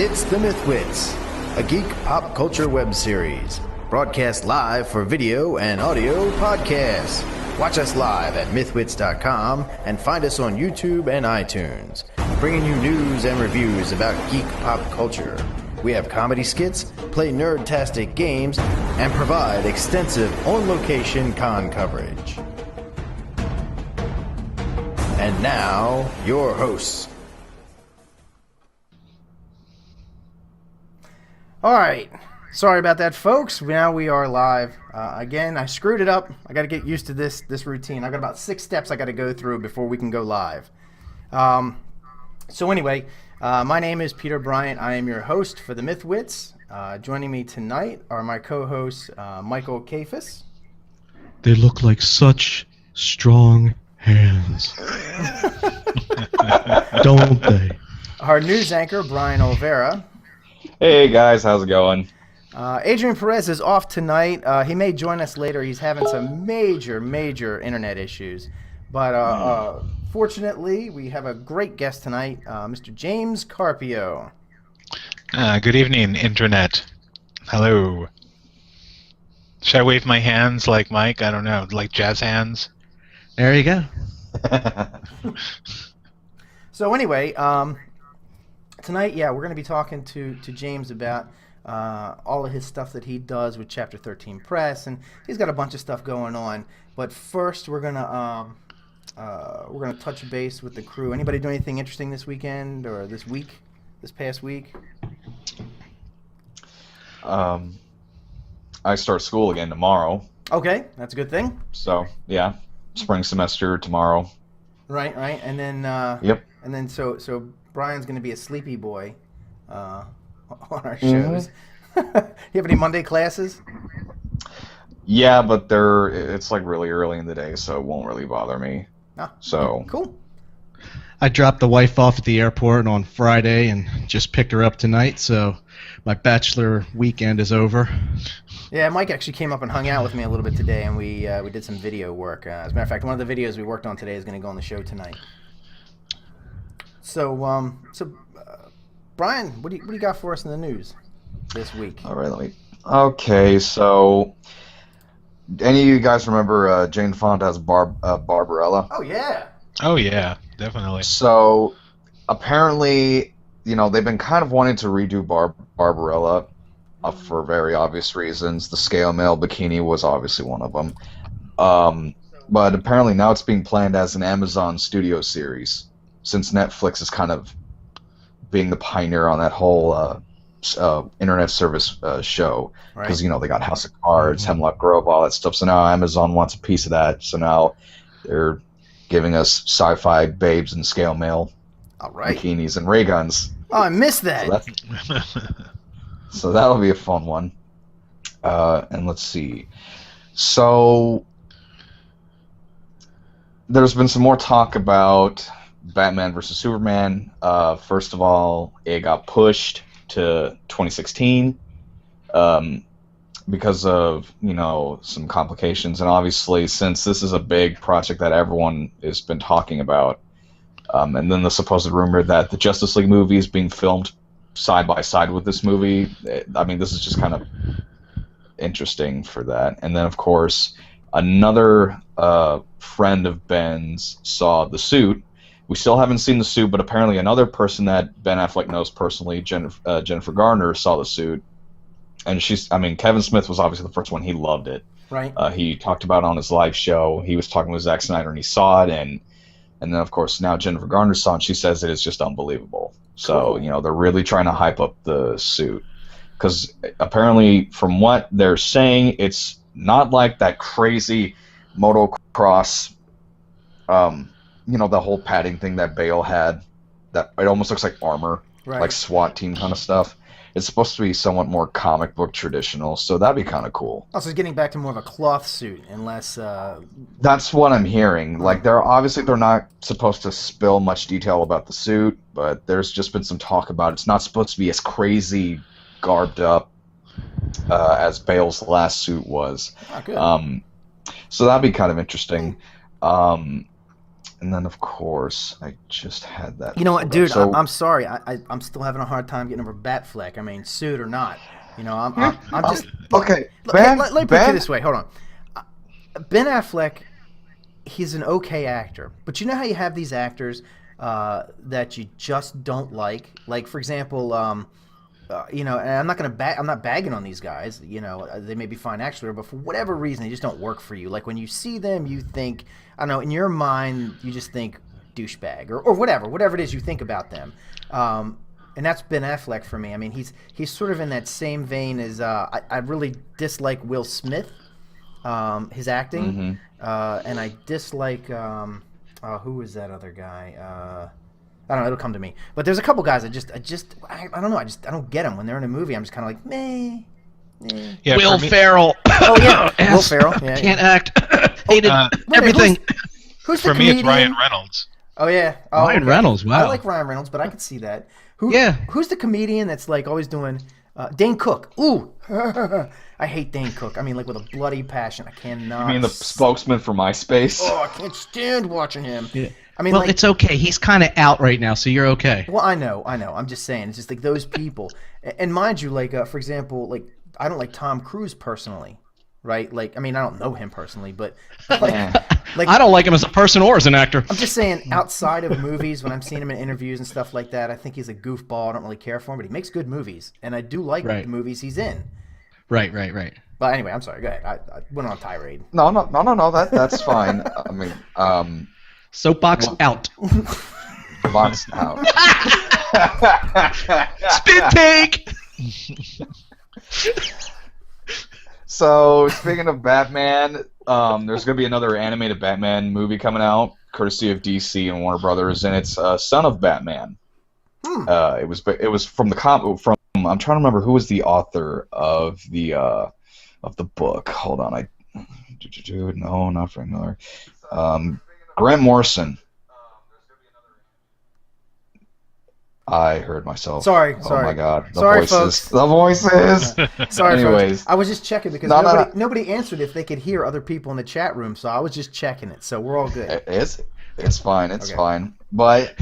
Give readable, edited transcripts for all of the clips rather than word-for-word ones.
It's the MythWits, a geek pop culture web series, broadcast live for video and audio podcasts. Watch us live at MythWits.com and find us on YouTube and iTunes, bringing you news and reviews about geek pop culture. We have comedy skits, play nerd-tastic games, and provide extensive on-location con coverage. And now, your hosts. Alright, sorry about that, folks. Now we are live. Again, I screwed it up. I got to get used to this routine. I got about 6 steps I got to go through before we can go live. So anyway, my name is Peter Bryant. I am your host for the MythWits. Joining me tonight are my co-hosts, Michael Kafis. They look like such strong hands. Don't they? Our news anchor, Brian Olvera. Hey guys, how's it going? Adrian Perez is off tonight. He may join us later. He's having some major internet issues. But fortunately, we have a great guest tonight, Mr. James Carpio. Good evening, Internet. Hello. Should I wave my hands like Mike? I don't know, like jazz hands? There you go. So anyway, tonight, we're going to be talking to James about all of his stuff that he does with Chapter13 Press, and he's got a bunch of stuff going on. But first, we're gonna touch base with the crew. Anybody do anything interesting this weekend or this past week? I start school again tomorrow. Okay, that's a good thing. So yeah, spring semester tomorrow. Right, and then Yep. And then so Brian's going to be a sleepy boy on our shows. You have any Monday classes? Yeah, but it's like really early in the day, so it won't really bother me. So cool. I dropped the wife off at the airport on Friday and just picked her up tonight, so my bachelor weekend is over. Yeah, Mike actually came up and hung out with me a little bit today, and we did some video work. As a matter of fact, one of the videos we worked on today is going to go on the show tonight. So, Brian, what do you got for us in the news this week? all right, Okay, so any of you guys remember Jane Fonda's Barbarella? Oh yeah. Oh yeah, definitely. So apparently, they've been kind of wanting to redo Barbarella for very obvious reasons. The scale mail bikini was obviously one of them. But apparently now it's being planned as an Amazon Studio series, since Netflix is kind of being the pioneer on that whole internet service show. Because, they got House of Cards, Hemlock Grove, all that stuff. So now Amazon wants a piece of that. So now they're giving us sci-fi babes and scale mail, bikinis and ray guns. Oh, I missed that. So that'll be a fun one. And let's see. So there's been some more talk about Batman vs. Superman. First of all, it got pushed to 2016 because of, some complications. And obviously, since this is a big project that everyone has been talking about, and then the supposed rumor that the Justice League movie is being filmed side by side with this movie, this is just kind of interesting for that. And then, of course, another friend of Ben's saw The Suit. We still haven't seen The Suit, but apparently another person that Ben Affleck knows personally, Jennifer Garner, saw The Suit. And Kevin Smith was obviously the first one. He loved it. Right. He talked about it on his live show. He was talking with Zack Snyder, and he saw it. And then, of course, now Jennifer Garner saw it, and she says it is just unbelievable. So, they're really trying to hype up The Suit. Because apparently, from what they're saying, it's not like that crazy motocross, the whole padding thing that Bale had. That it almost looks like armor, like SWAT team kind of stuff. It's supposed to be somewhat more comic book traditional, so that'd be kind of cool. Also, it's getting back to more of a cloth suit and less... That's what I'm hearing. Like, they're not supposed to spill much detail about the suit, but there's just been some talk about it. It's not supposed to be as crazy garbed up as Bale's last suit was. Oh, good. So that'd be kind of interesting. And then, of course, I just had that. You know what, pulled dude? up. So, I'm sorry. I'm still having a hard time getting over Batfleck. I mean, suit or not. You know, I'm just okay. Let me put it this way. Hold on. Ben Affleck, he's an okay actor, but you know how you have these actors that you just don't like. Like, for example, you know, and I'm not bagging on these guys. You know, they may be fine actors, but for whatever reason, they just don't work for you. Like when you see them, you think, I don't know, in your mind, you just think douchebag or whatever it is you think about them. And that's Ben Affleck for me. I mean, he's sort of in that same vein as I really dislike Will Smith, his acting, and I dislike who was that other guy? I don't know. It'll come to me. But there's a couple guys I don't know. I don't get them when they're in a movie. I'm just kind of like meh. Yeah, Will Ferrell. Oh yeah, Will Ferrell. Yeah, Can't act. Hated everything. Who's the For me, comedian? it's Ryan Reynolds. Oh yeah, Ryan Reynolds. Wow. I like Ryan Reynolds, but I could see that. Yeah. Who's the comedian that's like always doing? Dane Cook. Ooh, I hate Dane Cook. I mean, like with a bloody passion. I cannot. you mean the spokesman for MySpace? Oh, I can't stand watching him. Yeah. I mean, Well, like, it's okay. He's kind of out right now, so you're okay. well, I know. I'm just saying. It's just like those people. And mind you, like for example, like I don't like Tom Cruise personally, right? Like, I mean, I don't know him personally, but like I don't like him as a person or as an actor. I'm just saying, outside of movies, when I'm seeing him in interviews and stuff like that, I think he's a goofball. I don't really care for him, but he makes good movies, and I do like the movies he's in. Right. But anyway, I'm sorry. Go ahead. I went on a tirade. No. That's fine. I mean, Soapbox out. box out. Spin take. So speaking of Batman, there's going to be another animated Batman movie coming out, courtesy of DC and Warner Brothers, and it's Son of Batman. It was from the I'm trying to remember who was the author of the book. Hold on, no, not Frank Miller. Grant Morrison. I heard myself. Sorry. Oh my God. Sorry, voices. folks. The voices. Sorry, Anyways. folks. I was just checking because nobody answered if they could hear other people in the chat room, so I was just checking it. So we're all good. It's fine. It's fine. But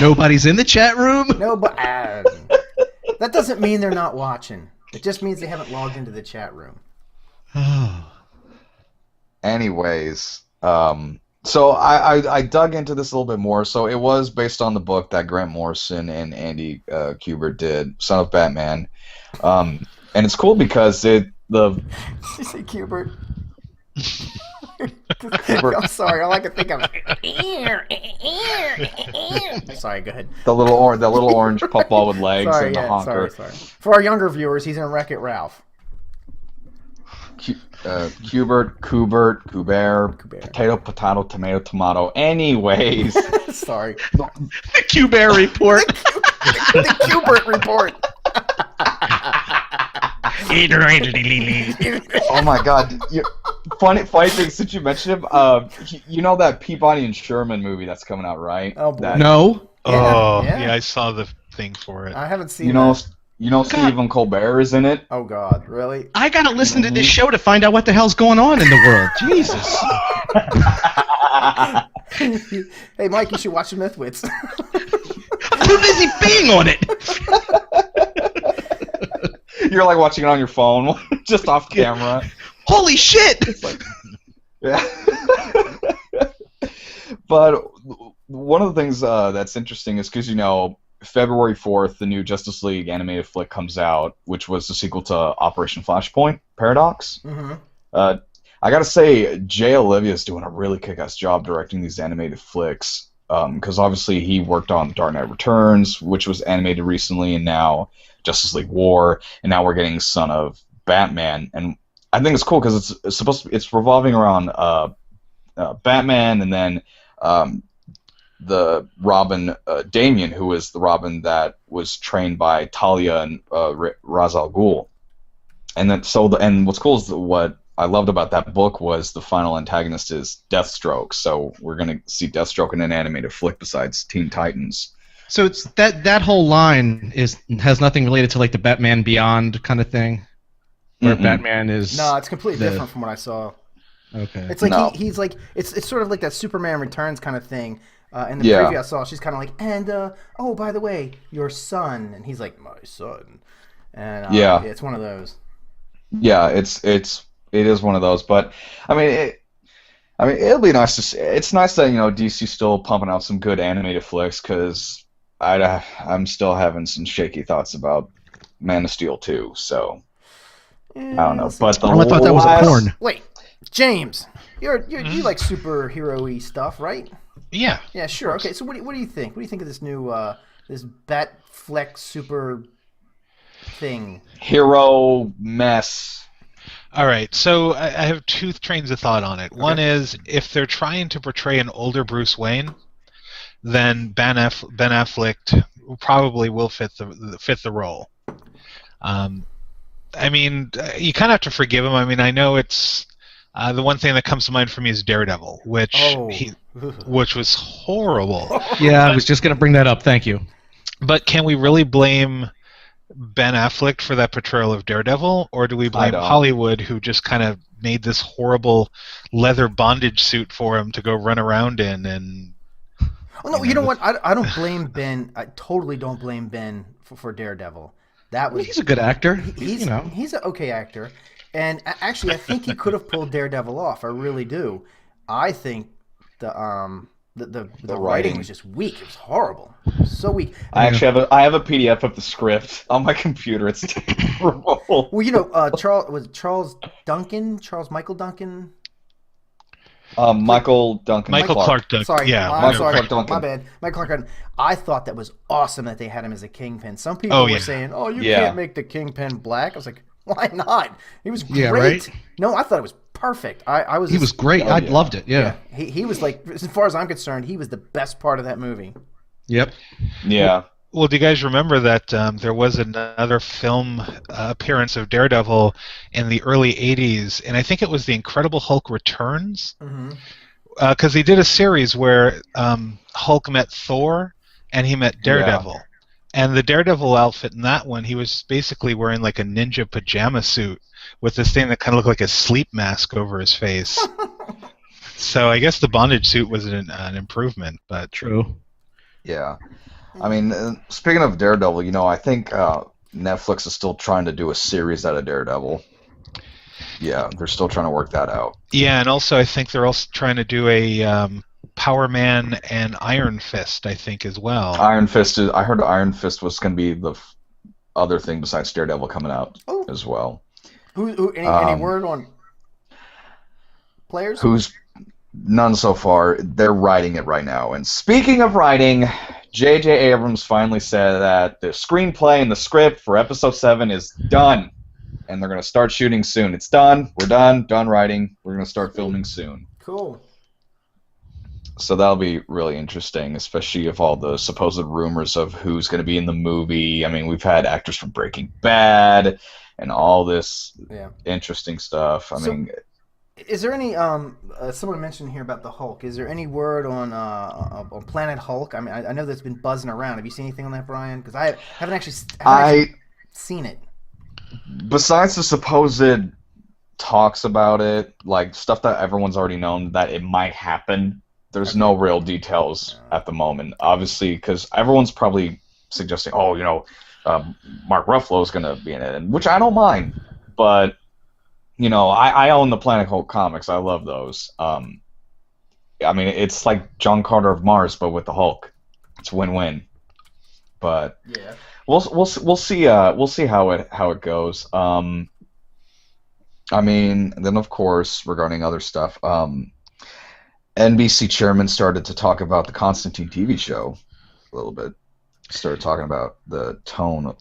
Nobody's in the chat room. No, but that doesn't mean they're not watching. It just means they haven't logged into the chat room. anyways, so I dug into this a little bit more. So it was based on the book that Grant Morrison and Andy Kubert did, Son of Batman. And it's cool because Did you say Kubert? I'm sorry, all I can think of. Sorry, go ahead. The little orange puffball with legs and the honker. Sorry. For our younger viewers, he's in Wreck-It Ralph. Kubert, potato, tomato. Anyways. Sorry. The Kubert report. The Kubert report. Oh my God! Funny thing, since you mentioned him, you know that Peabody and Sherman movie that's coming out, right? Oh boy. No. Yeah, I saw the thing for it. I haven't seen. You know, Stephen Colbert is in it. Oh God, really? I gotta listen to this show to find out what the hell's going on in the world. Jesus. Hey, Mike, you should watch the MythWits. I'm too busy being on it. You're like watching it on your phone, just off camera. Holy shit! It's like, yeah. But one of the things that's interesting is because, February 4th, the new Justice League animated flick comes out, which was the sequel to Operation Flashpoint Paradox. Mm-hmm. I gotta say, Jay Olivia is doing a really kick-ass job directing these animated flicks, because obviously he worked on Dark Knight Returns, which was animated recently, and now Justice League War, and now we're getting Son of Batman, and I think it's cool because it's revolving around Batman, and then the Robin Damian, who is the Robin that was trained by Talia and Ra's al Ghul, and then what's cool is what I loved about that book was the final antagonist is Deathstroke, so we're gonna see Deathstroke in an animated flick besides Teen Titans. So it's that whole line has nothing related to like the Batman Beyond kind of thing, where Batman is. No, it's completely different from what I saw. Okay. It's like No. he's like it's sort of like that Superman Returns kind of thing. In the Yeah. preview I saw, she's kind of like, and oh, by the way, your son, and he's like, my son, and Yeah. it's one of those. Yeah, it is one of those, but I mean, it'll be nice to see. It's nice that DC's still pumping out some good animated flicks because I'm still having some shaky thoughts about Man of Steel 2. So I don't know, but the I thought that was a porn. Wait, James, you like superhero-y stuff, right? Yeah. Yeah, sure. Okay, so what do you think? What do you think of this new this Batfleck super thing? hero mess. All right, so I have two trains of thought on it. One is if they're trying to portray an older Bruce Wayne, then Ben Affleck probably will fit the role. I mean, you kind of have to forgive him. I mean, I know it's the one thing that comes to mind for me is Daredevil, which was horrible. Yeah, I was just going to bring that up. Thank you. But can we really blame Ben Affleck for that portrayal of Daredevil, or do we blame Hollywood, who just kind of made this horrible leather bondage suit for him to go run around in? And no, you know what? I don't blame Ben. I totally don't blame Ben for Daredevil. He's a good actor. He's an okay actor, and actually, I think he could have pulled Daredevil off. I really do. I think the writing was just weak. It was horrible. So weak. I actually have a PDF of the script on my computer. It's terrible. Well, Charles Michael Duncan. Michael Duncan. Michael Clark Duncan. Sorry, yeah. sorry, Clark Duncan. my bad. Michael Clark Duncan. I thought that was awesome that they had him as a Kingpin. Some people were saying, "Oh, you can't make the Kingpin black." I was like, "Why not? He was great." Yeah, right? No, I thought it was perfect. He was great. I loved it. Yeah. He was like, as far as I'm concerned, he was the best part of that movie. Yep. Yeah. Well, do you guys remember that there was another film appearance of Daredevil in the early 80s, and I think it was The Incredible Hulk Returns? Because he did a series where Hulk met Thor, and he met Daredevil. Yeah. And the Daredevil outfit in that one, he was basically wearing like a ninja pajama suit with this thing that kind of looked like a sleep mask over his face. So I guess the bondage suit was an improvement, but... True. Yeah. I mean, speaking of Daredevil, I think Netflix is still trying to do a series out of Daredevil. Yeah, they're still trying to work that out. Yeah, and also I think they're also trying to do a Power Man and Iron Fist, I think, as well. I heard Iron Fist was going to be the other thing besides Daredevil coming out as well. Any word on players? None so far. They're writing it right now. And speaking of writing, J.J. Abrams finally said that the screenplay and the script for Episode 7 is done. And they're going to start shooting soon. It's done. We're done. Done writing. We're going to start filming soon. Cool. So that'll be really interesting, especially if all the supposed rumors of who's going to be in the movie. I mean, we've had actors from Breaking Bad and all this interesting stuff. I mean... Is there any someone mentioned here about the Hulk? Is there any word on Planet Hulk? I mean, I know that's been buzzing around. Have you seen anything on that, Brian? Because I haven't actually seen it. Besides the supposed talks about it, like stuff that everyone's already known that it might happen, there's no real details at the moment. Obviously, because everyone's probably suggesting, Mark Ruffalo's going to be in it, which I don't mind, but. I own the Planet Hulk comics. I love those. I mean, it's like John Carter of Mars, but with the Hulk. It's win-win. But we'll see how it goes. I mean, then of course, regarding other stuff, NBC chairman started to talk about the Constantine TV show a little bit. Started talking about the tone.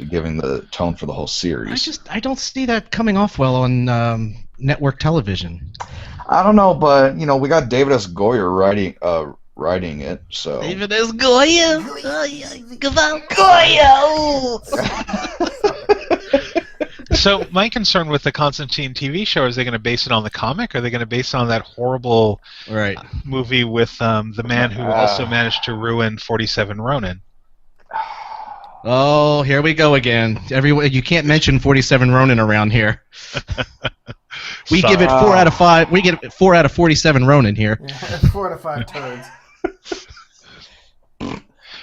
Giving the tone for the whole series. I don't see that coming off well on network television. I don't know, but we got David S. Goyer writing it, so. David S. Goyer. So my concern with the Constantine TV show is they going to base it on the comic, or are they going to base it on that horrible movie with the man who also managed to ruin 47 Ronin? Oh, here we go again. You can't mention 47 Ronin around here. We give it 4 out of 5. We get 4 out of 47 Ronin here. Yeah, 4 out of 5 turds.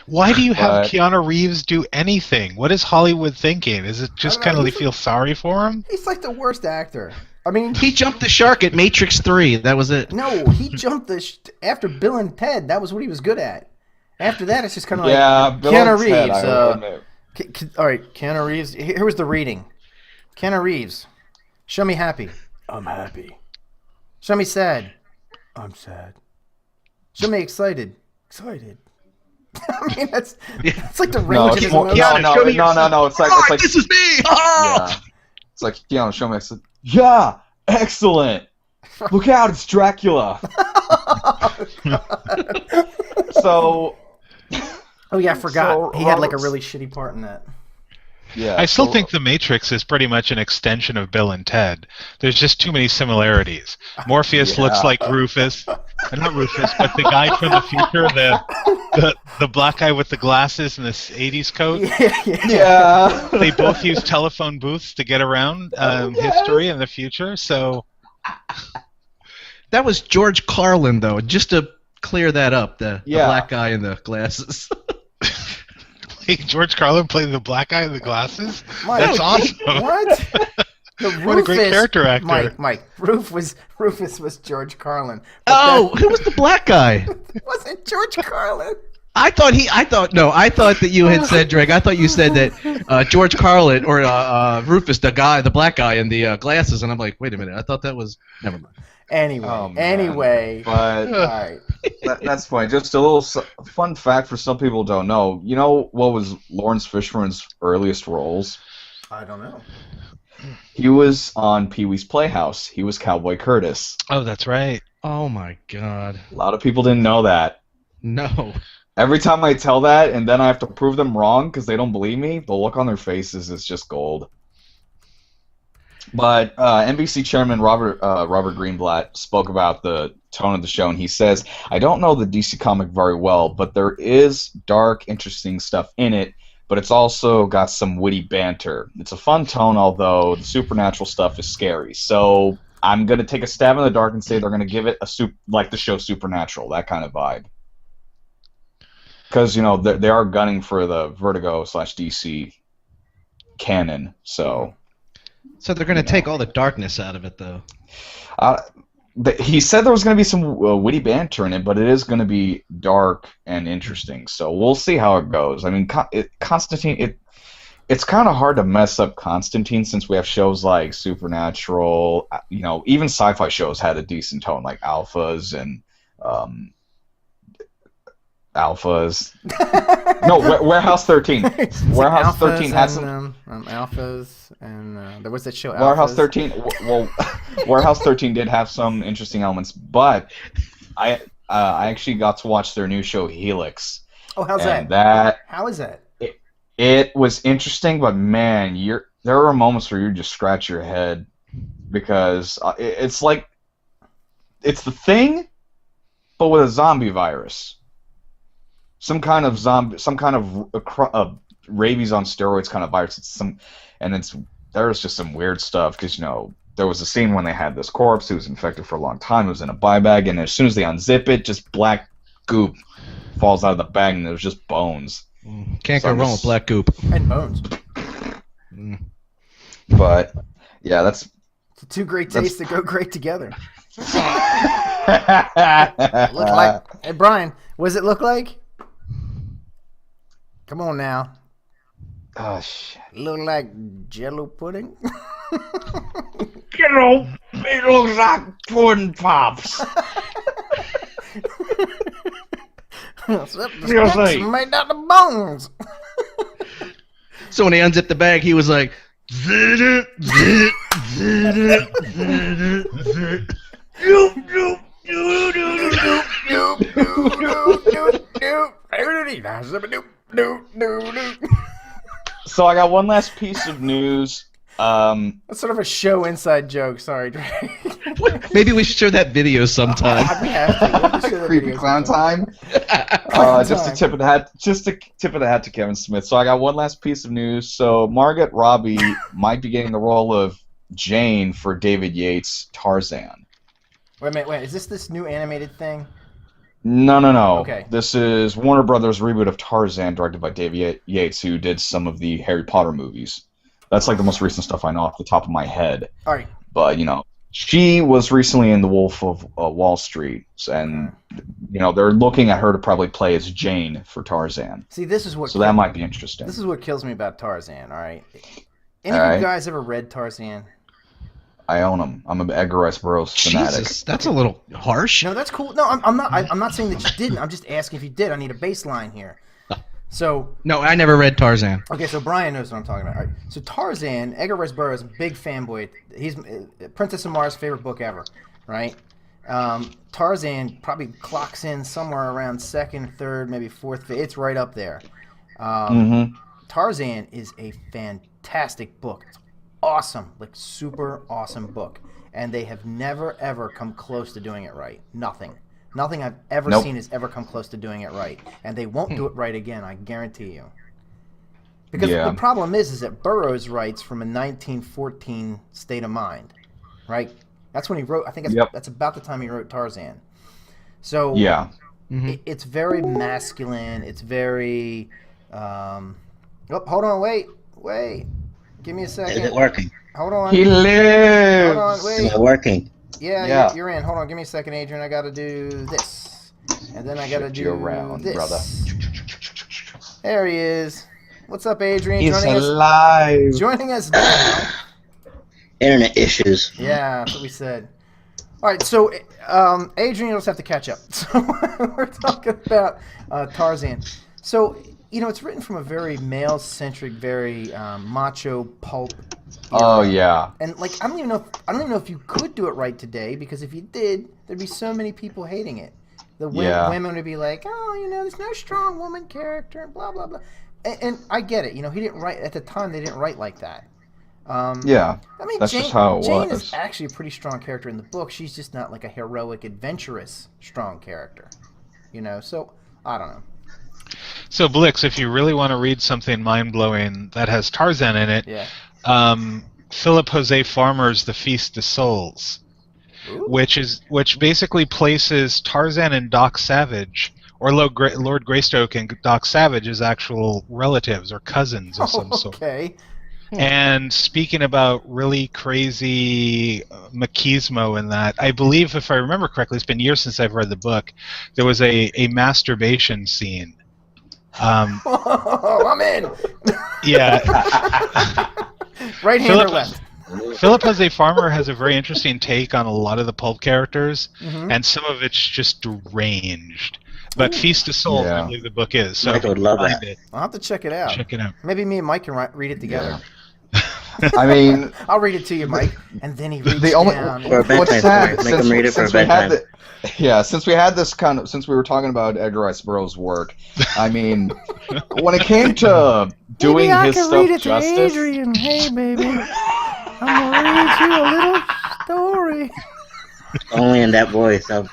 Why do you have Keanu Reeves do anything? What is Hollywood thinking? Is it just kind of they feel sorry for him? He's like the worst actor. I mean, he jumped the shark at Matrix 3. That was it. No, he jumped after Bill and Ted. That was what he was good at. After that, it's just kind of like Bill Keanu and Ted, Reeves. I admit. All right, Keanu Reeves. Here was the reading. Keanu Reeves. Show me happy. I'm happy. Show me sad. I'm sad. Show me excited. Excited. I mean, that's like the range of his emotions. No. It's like this is me. Yeah. It's like Keanu, show me. Yeah, excellent. Look out, it's Dracula. So. Oh yeah, I forgot. He had like a really shitty part in that. Yeah, I still think The Matrix is pretty much an extension of Bill and Ted. There's just too many similarities. Morpheus looks like Rufus. Not Rufus, but the guy from the future, the black guy with the glasses and this 80s coat. Yeah. They both use telephone booths to get around history and the future, so... That was George Carlin, though, just to clear that up, the black guy in the glasses. George Carlin played the black guy in the glasses? Mike, that's awesome. What? What a great character actor. Mike. Rufus was George Carlin. Who was the black guy? It wasn't George Carlin. I thought that you had said, Drake. I thought you said that George Carlin or Rufus, the black guy in the glasses, and I'm like, wait a minute. I thought that was. Never mind. Anyway, but all right. That's funny. Just a little fun fact for some people who don't know. You know what was Lawrence Fishburne's earliest roles? I don't know. He was on Pee-wee's Playhouse. He was Cowboy Curtis. Oh, that's right. Oh my God. A lot of people didn't know that. No. Every time I tell that, and then I have to prove them wrong because they don't believe me, the look on their faces is just gold. But NBC chairman Robert Greenblatt spoke about the tone of the show, and he says, I don't know the DC comic very well, but there is dark, interesting stuff in it, but it's also got some witty banter. It's a fun tone, although the supernatural stuff is scary. So I'm going to take a stab in the dark and say they're going to give it like the show Supernatural, that kind of vibe. Because, they are gunning for the Vertigo/DC canon, so... So they're going to take all the darkness out of it, though. He said there was going to be some witty banter in it, but it is going to be dark and interesting. So we'll see how it goes. I mean, Constantine. It's kind of hard to mess up Constantine since we have shows like Supernatural. Even sci-fi shows had a decent tone, like Alphas and Alphas. No, Warehouse 13. Warehouse 13 had some Alphas, and there was that show. Warehouse Alphas. 13. Well, Warehouse 13 did have some interesting elements, but I actually got to watch their new show Helix. Oh, how's and that? How is that? It was interesting, but man, there were moments where you just scratch your head because it's like it's The Thing, but with a zombie virus. Some kind of rabies on steroids kind of virus. There's just some weird stuff because there was a scene when they had this corpse who was infected for a long time. It was in a bye bag, and as soon as they unzip it, just black goop falls out of the bag, and there's just bones. Can't go wrong with black goop and bones. But yeah, that's two great tastes that go great together. Look like, hey Brian, what does it look like? Come on now. Oh shit. Look like Jello pudding. It looks like pudding pops. The made out of bones. So when he unzipped the bag, he was like, So I got one last piece of news. That's sort of a show inside joke. Sorry, Drake. Maybe we should show that video sometime. We have to. We'll Creepy clown time. Just a tip of the hat. Just a tip of the hat to Kevin Smith. So I got one last piece of news. So Margot Robbie might be getting the role of Jane for David Yates' Tarzan. Wait a minute, wait. Is this new animated thing? No. Okay. This is Warner Brothers' reboot of Tarzan, directed by David Yates, who did some of the Harry Potter movies. That's like the most recent stuff I know off the top of my head. All right. But, she was recently in The Wolf of Wall Street, and, they're looking at her to probably play as Jane for Tarzan. See, this is what... So that might be interesting. This is what kills me about Tarzan, all right? Any of you guys ever read Tarzan? I own them. I'm an Edgar Rice Burroughs fanatic. Jesus, that's a little harsh. No, that's cool. No, I'm not saying that you didn't. I'm just asking if you did. I need a baseline here. So no, I never read Tarzan. Okay, so Brian knows what I'm talking about. All right. So Tarzan, Edgar Rice Burroughs, big fanboy. He's Princess of Mars' favorite book ever, right? Tarzan probably clocks in somewhere around second, third, maybe fourth, fifth. It's right up there. Tarzan is a fantastic book. It's awesome, like super awesome book. And they have never, ever come close to doing it right. Nothing I've ever seen has ever come close to doing it right. And they won't do it right again, I guarantee you. Because the problem is that Burroughs writes from a 1914 state of mind, right? That's when he wrote, I think that's about the time he wrote Tarzan. So it's very masculine. It's very, hold on, wait. Give me a second. Is it working? Hold on. He lives. Hold on, wait. Is it working? Yeah. You're in. Hold on, give me a second, Adrian. I got to do this. And then I got to do around, this. brother. There he is. What's up, Adrian? He's alive. Joining us now. Internet issues. Yeah, that's what we said. All right, so Adrian, you'll just have to catch up. So we're talking about Tarzan. So, it's written from a very male-centric, very macho pulp era. Oh yeah. And I don't even know if you could do it right today, because if you did, there'd be so many people hating it. The women would be like, "Oh, there's no strong woman character," and blah blah blah. And I get it. He didn't write at the time. They didn't write like that. I mean, that's just how it was. Jane is actually a pretty strong character in the book. She's just not like a heroic, adventurous, strong character. So I don't know. So Blix, if you really want to read something mind-blowing that has Tarzan in it, Philip Jose Farmer's The Feast of Souls, which basically places Tarzan and Doc Savage, or Lord Greystoke and Doc Savage, as actual relatives or cousins of some sort. Okay. And speaking about really crazy machismo in that, I believe, if I remember correctly, it's been years since I've read the book, there was a masturbation scene. I'm in. Yeah. Right hand or left? Philip Jose Farmer has a very interesting take on a lot of the pulp characters, and some of it's just deranged. But Feast of Souls, I believe the book is. So Mike would love that. I'll have to check it out. Check it out. Maybe me and Mike can read it together. I mean, I'll read it to you, Mike, and then he reads down. For a bedtime story. Make him read it for a bedtime. Since we were talking about Edgar Rice Burroughs' work, I mean, when it came to doing his stuff read it justice, to Adrian. Hey, baby, I'm gonna read you a little story. Only in that voice. I'll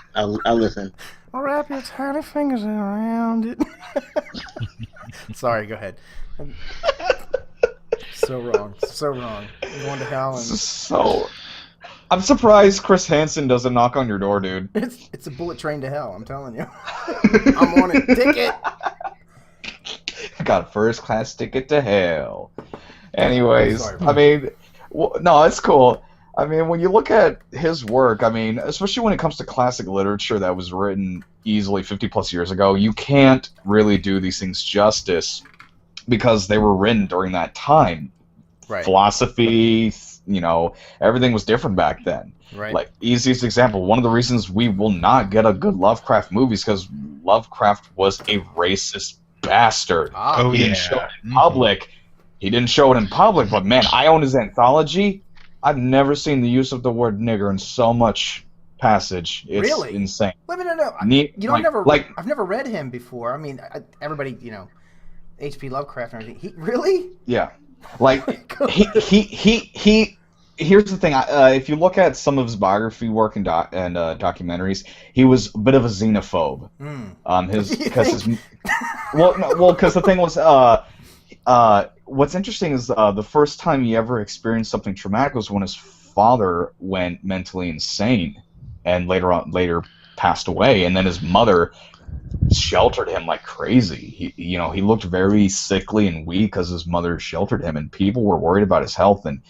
listen. I'll wrap your tiny fingers around it. Sorry, go ahead. So wrong. I'm going to hell. So, I'm surprised Chris Hansen doesn't knock on your door, dude. It's a bullet train to hell, I'm telling you. I'm on a ticket. Got a first class ticket to hell. Anyways, I mean, no, it's cool. I mean, when you look at his work, I mean, especially when it comes to classic literature that was written easily 50 plus years ago, you can't really do these things justice because they were written during that time. Right. Philosophy, everything was different back then. Right. Like, easiest example, one of the reasons we will not get a good Lovecraft movie is because Lovecraft was a racist bastard. He didn't show it in public. He didn't show it in public, but man, I own his anthology. I've never seen the use of the word nigger in so much passage. It's really insane. Wait, no. I've never read him before. I mean, everybody, H.P. Lovecraft and everything. Really? Yeah. Like, he here's the thing. If you look at some of his biography work and documentaries, he was a bit of a xenophobe. Because the thing was, what's interesting is the first time he ever experienced something traumatic was when his father went mentally insane, and later passed away, and then his mother sheltered him like crazy. He looked very sickly and weak because his mother sheltered him, and people were worried about his health, and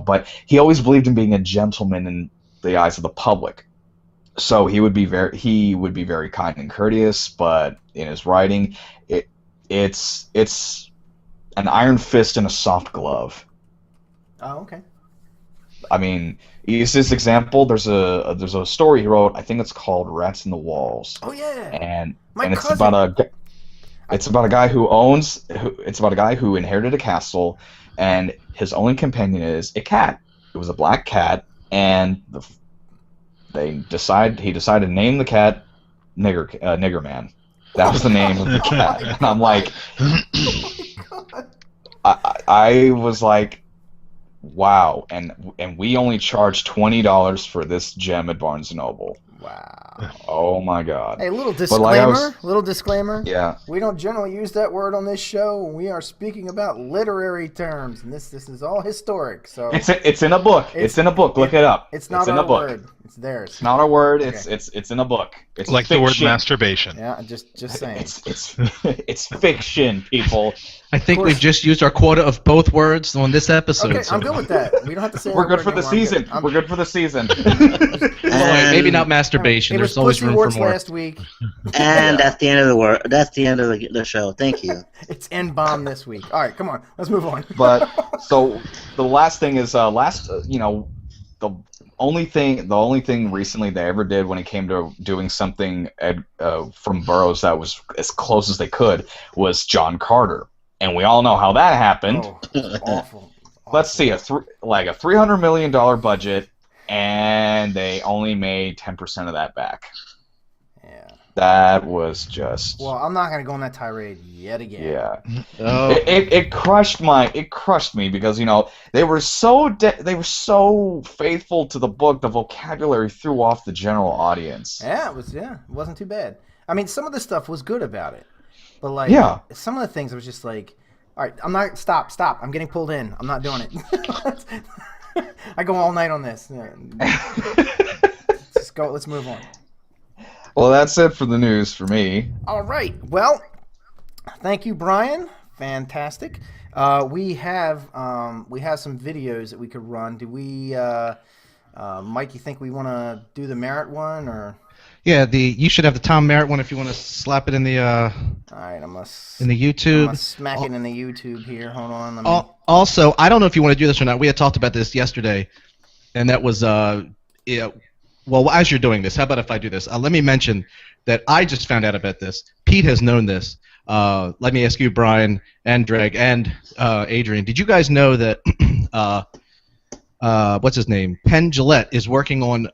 but he always believed in being a gentleman in the eyes of the public. So he would be very kind and courteous, but in his writing, it's an iron fist and a soft glove. Oh, okay. I mean, use this example. There's a story he wrote. I think it's called "Rats in the Walls." Oh yeah. And It's it's about a guy who inherited a castle, and his only companion is a cat. It was a black cat, and he decided to name the cat Nigger Man. That was the name of the cat. And I'm like, I was like, wow. And we only charged $20 for this gem at Barnes & Noble. Wow. Oh my God. Hey, little disclaimer. Yeah. We don't generally use that word on this show. We are speaking about literary terms, and this is all historic. So it's in a book. It's in a book. Look it up. It's not in our a book. word. It's theirs. It's not a word. Okay. It's in a book. It's like fiction. the word masturbation. Yeah, just saying. It's fiction, people. I think we've just used our quota of both words on this episode. Okay, so. I'm good with that. We don't have to say. We're good for the season. We're good for the season. Well, maybe not masturbation. It was There's always Pussy room Warts for more. last week. And that's the end of the word. That's the end of the show. Thank you. It's N-bomb this week. All right, come on, let's move on. But so the last thing is the only thing recently they ever did when it came to doing something from Burroughs that was as close as they could was John Carter, and we all know how that happened. Oh, it's awful. Let's see, a $300 million budget, and they only made 10% of that back. Yeah. That was just. Well, I'm not gonna go on that tirade yet again. Yeah. Oh. It crushed me because they were so faithful to the book. The vocabulary threw off the general audience. Yeah, it wasn't too bad. I mean, some of the stuff was good about it, but some of the things I was just like, all right, I'm not stop. I'm getting pulled in. I'm not doing it. I go all night on this. Let's move on. Well, that's it for the news for me. All right. Well, thank you, Brian. Fantastic. We have some videos that we could run. Do we, Mike? You think we want to do the Merritt one or? Yeah, you should have the Tom Merritt one if you want to slap it in the. All right, in the YouTube. I'm gonna smack it in the YouTube here. Hold on. Also, I don't know if you want to do this or not. We had talked about this yesterday, and that was well, as you're doing this, how about if I do this? Let me mention that I just found out about this. Pete has known this. Let me ask you, Brian and Dreg and Adrian. Did you guys know that what's his name? Penn Jillette is working on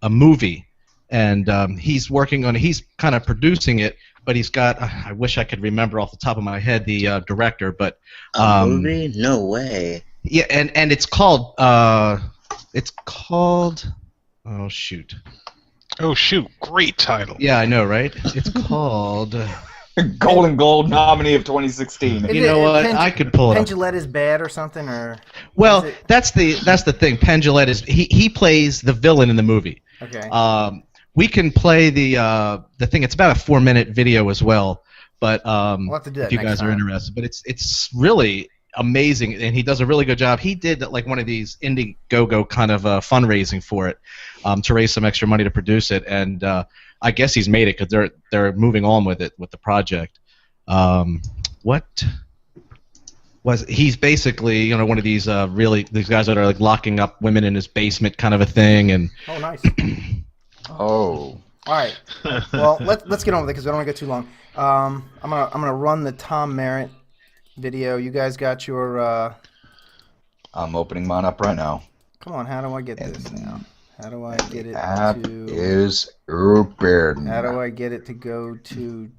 a movie, and he's kind of producing it, but he's got I wish I could remember off the top of my head the director, but a movie? No way. Yeah, and it's called oh shoot. Great title. Yeah, I know, right? It's called Golden Globe nominee of 2016. You know what? I could pull it Penn up. Jillette is bad or something, or? Well, that's the thing. Penn Jillette is he plays the villain in the movie. Okay. We can play the thing. It's about a 4-minute video as well, but we'll have to do that if you guys are interested, but it's really amazing, and he does a really good job. He did like one of these Indiegogo kind of fundraising for it to raise some extra money to produce it, and I guess he's made it because they're moving on with it with the project. He's basically one of these these guys that are like locking up women in his basement kind of a thing, and oh nice. Oh. All right. Well, let's get on with it because we don't want to go too long. I'm gonna run the Tom Merritt video. You guys got your. I'm opening mine up right now. Come on, how do I get this now? How do I get it app to? Is open. How do I get it to go to?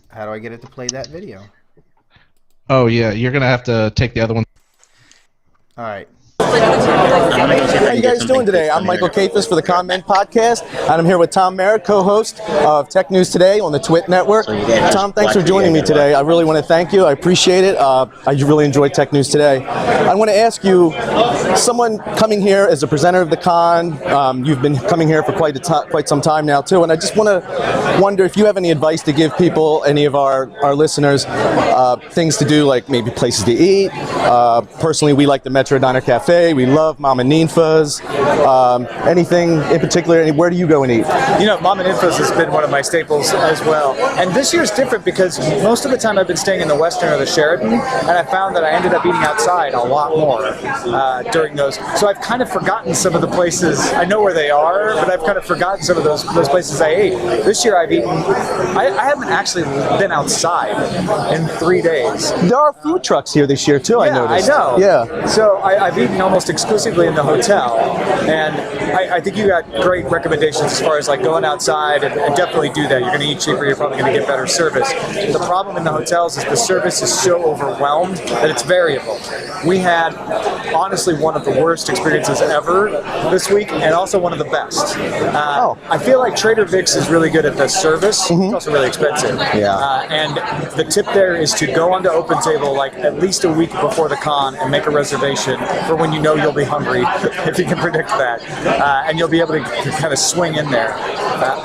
How do I get it to play that video? Oh yeah, you're gonna have to take the other one. All right. How you guys doing today? I'm Michael Kafis for the Comment Podcast, and I'm here with Tom Merritt, co-host of Tech News Today on the TWiT network. Tom, thanks for joining me today. I really want to thank you. I appreciate it. I really enjoyed Tech News Today. I want to ask you, someone coming here as a presenter of the con, you've been coming here for quite some time now too, and I just want to wonder if you have any advice to give people, any of our listeners, things to do, like maybe places to eat. Personally, we like the Metro Diner Cafe. We love Mama Ninfa's. Anything in particular? Where do you go and eat? You know, Mama Ninfa's has been one of my staples as well. And this year's different because most of the time I've been staying in the Westin or the Sheraton, and I found that I ended up eating outside a lot more during those. So I've kind of forgotten some of the places. I know where they are, but I've kind of forgotten some of those places I ate. This year I've eaten. I haven't actually been outside in 3 days. There are food trucks here this year too. Yeah, I noticed. I know. Yeah. So I've eaten almost exclusively in the hotel, and I think you got great recommendations as far as like going outside, and definitely do that. You're going to eat cheaper. You're probably going to get better service. The problem in the hotels is the service is so overwhelmed that it's variable. We had honestly one of the worst experiences ever this week, and also one of the best. I feel like Trader Vic's is really good at the service. It's also really expensive. Yeah. And the tip there is to go onto OpenTable like at least a week before the con and make a reservation for when you know you'll be hungry, if you can predict that, and you'll be able to kind of swing in there.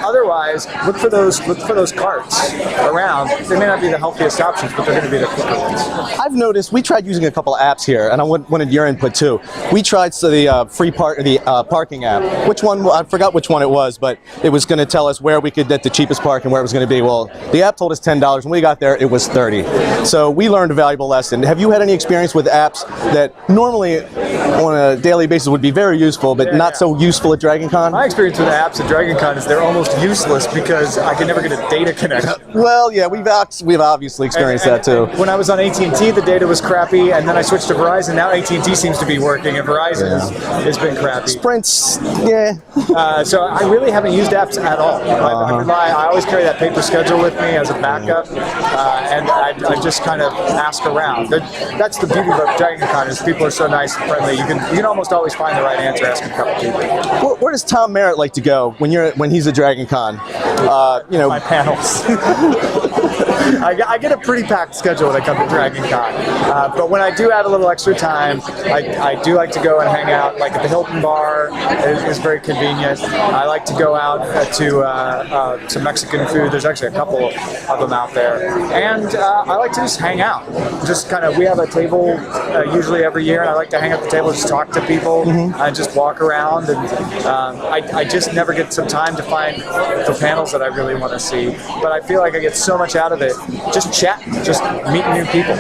Otherwise, look for those carts around. They may not be the healthiest options, but they're going to be the quicker ones. I've noticed we tried using a couple of apps here, and I wanted your input too. We tried the parking app. Which one? I forgot which one it was, but it was going to tell us where we could get the cheapest park and where it was going to be. Well, the app told us $10. When we got there, it was $30. So we learned a valuable lesson. Have you had any experience with apps that normally on a daily basis would be very useful, but not so useful at Dragon Con? My experience with apps at Dragon Con is they're almost useless because I can never get a data connection. Well, yeah, we've obviously experienced that too. When I was on AT&T, the data was crappy, and then I switched to Verizon. Now AT&T seems to be working, and Verizon has been crappy. Sprint's, yeah. So I really haven't used apps at all. I always carry that paper schedule with me as a backup, and I just kind of ask around. That's the beauty of Dragon Con is people are so nice and friendly. You can almost always find the right answer asking a couple people. Where does Tom Merritt like to go when he's at Dragon Con? My panels. I get a pretty packed schedule when I come to Dragon Con, but when I do have a little extra time, I do like to go and hang out. Like at the Hilton Bar is very convenient. I like to go out to Mexican food. There's actually a couple of them out there, and I like to just hang out. Just kind of, we have a table usually every year, and I like to hang at the table, just talk to people, and just walk around. And I just never get some time to find the panels that I really want to see, but I feel like I get so much out of it. Just chatting, just meeting new people.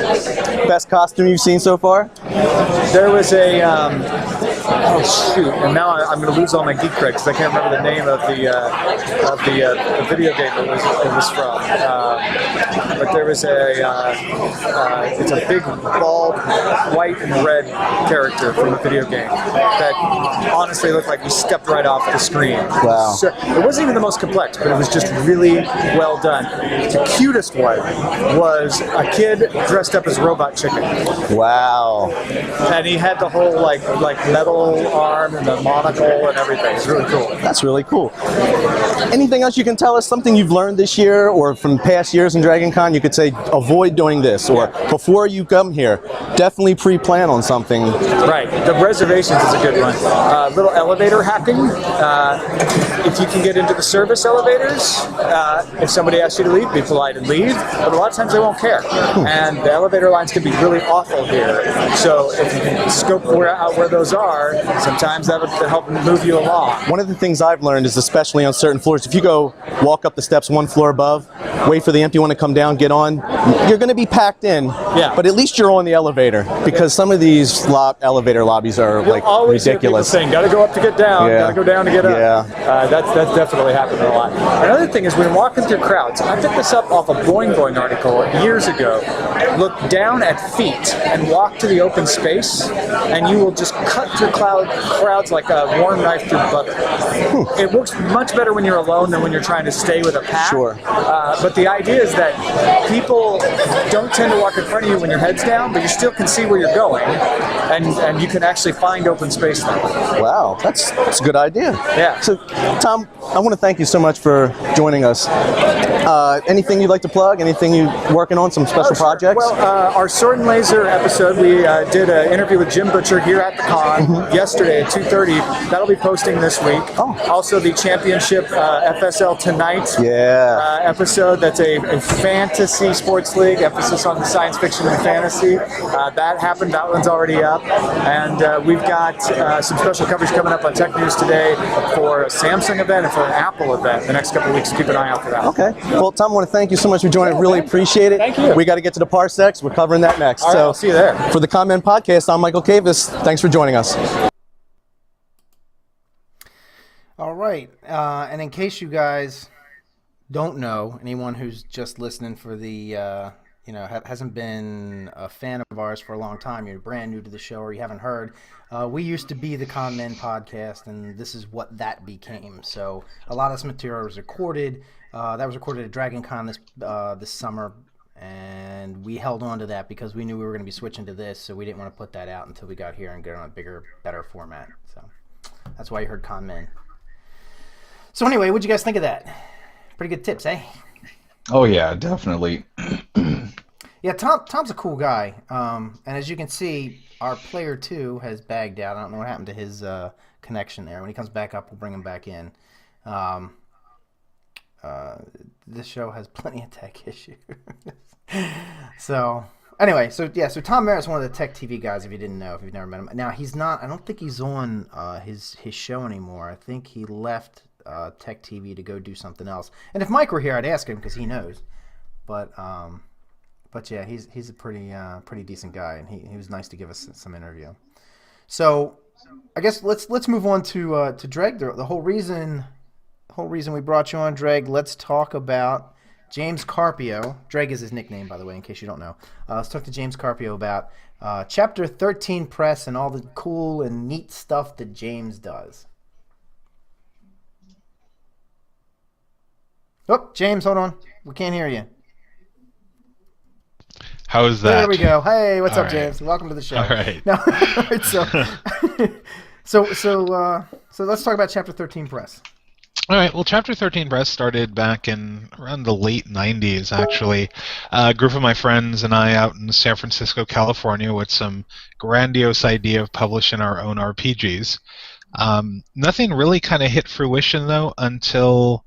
Best costume you've seen so far? There was a oh shoot! And now I'm going to lose all my geek cred because I can't remember the name of the video game it was from. But there was it's a big bald white and red character from a video game that honestly looked like he stepped right off the screen. Wow! So, it wasn't even the most complex, but it was just really well done. The cutest one was a kid dressed up as Robot Chicken. Wow! And he had the whole like metal arm and the monocle and everything. It's really cool. That's really cool. Anything else you can tell us? Something you've learned this year or from past years in Dragon Con? You could say avoid doing this, or before you come here, definitely pre-plan on something. Right. The reservations is a good one. Little elevator hacking. If you can get into the service elevators, if somebody asks you to leave, be polite and leave. But a lot of times they won't care, and the elevator lines can be really awful here. So if you can scope out where those are, sometimes that'll help move you along. One of the things I've learned is, especially on certain floors, if you go walk up the steps one floor above, wait for the empty one to come down, get on, you're going to be packed in. Yeah. But at least you're on the elevator, because some of these elevator lobbies are You'll like always ridiculous. Hear people saying, "Got to go up to get down. Yeah. Got to go down to get up." Yeah. That's definitely happened a lot. Another thing is when walking through crowds. I picked this up off a Boing Boing article years ago. Look down at feet and walk to the open space, and you will just cut through crowds like a warm knife through butter. It works much better when you're alone than when you're trying to stay with a pack. Sure. But the idea is that people don't tend to walk in front of you when your head's down, but you still can see where you're going, and you can actually find open space now. Wow, that's a good idea. Yeah. So, Tom, I want to thank you so much for joining us. Anything you'd like to plug? Anything you're working on? Some special projects? Well, our Sword and Laser episode, we did an interview with Jim Butcher here at the con yesterday at 2:30. That'll be posting this week. Oh. Also, the Championship FSL Tonight episode. That's a fantasy sports league, emphasis on the science fiction and fantasy. That happened. That one's already up. And we've got some special coverage coming up on Tech News Today for a Samsung event and for an Apple event the next couple of weeks. Keep an eye out for that. Okay. Well, Tom, I want to thank you so much for joining. Really appreciate it. Thank you. We got to get to the parsecs. We're covering that next. All right, I'll see you there. For the Comment Podcast, I'm Michael Kavis. Thanks for joining us. All right. And in case you guys don't know, anyone who's just listening for the, hasn't been a fan of ours for a long time, you're brand new to the show or you haven't heard, we used to be the Con Men Podcast, and this is what that became. So a lot of this material was recorded. That was recorded at Dragon Con this summer, and we held on to that because we knew we were going to be switching to this, so we didn't want to put that out until we got here and get on a bigger, better format. So that's why you heard Con Men. So anyway, what'd you guys think of that? Pretty good tips, eh? Oh yeah, definitely. Yeah, Tom's a cool guy. And as you can see, our player 2 has bagged out. I don't know what happened to his connection there. When he comes back up, we'll bring him back in. This show has plenty of tech issues. So anyway, so Tom Merritt's one of the Tech TV guys, if you didn't know, if you've never met him. Now, he's not, I don't think he's on his show anymore. I think he left Tech TV to go do something else. And if Mike were here, I'd ask him because he knows. But yeah, he's a pretty decent guy, and he was nice to give us some interview. So I guess let's move on to Dreg. The whole reason we brought you on, Dreg. Let's talk about James Carpio. Dreg is his nickname, by the way, in case you don't know. Let's talk to James Carpio about Chapter 13 Press and all the cool and neat stuff that James does. Oh, James, hold on. We can't hear you. How is that? There we go. Hey, what's up, right. James? Welcome to the show. All right. No, so let's talk about Chapter 13 Press. All right. Well, Chapter 13 Press started back in around the late 90s, actually. A group of my friends and I out in San Francisco, California, with some grandiose idea of publishing our own RPGs. Nothing really kind of hit fruition, though, until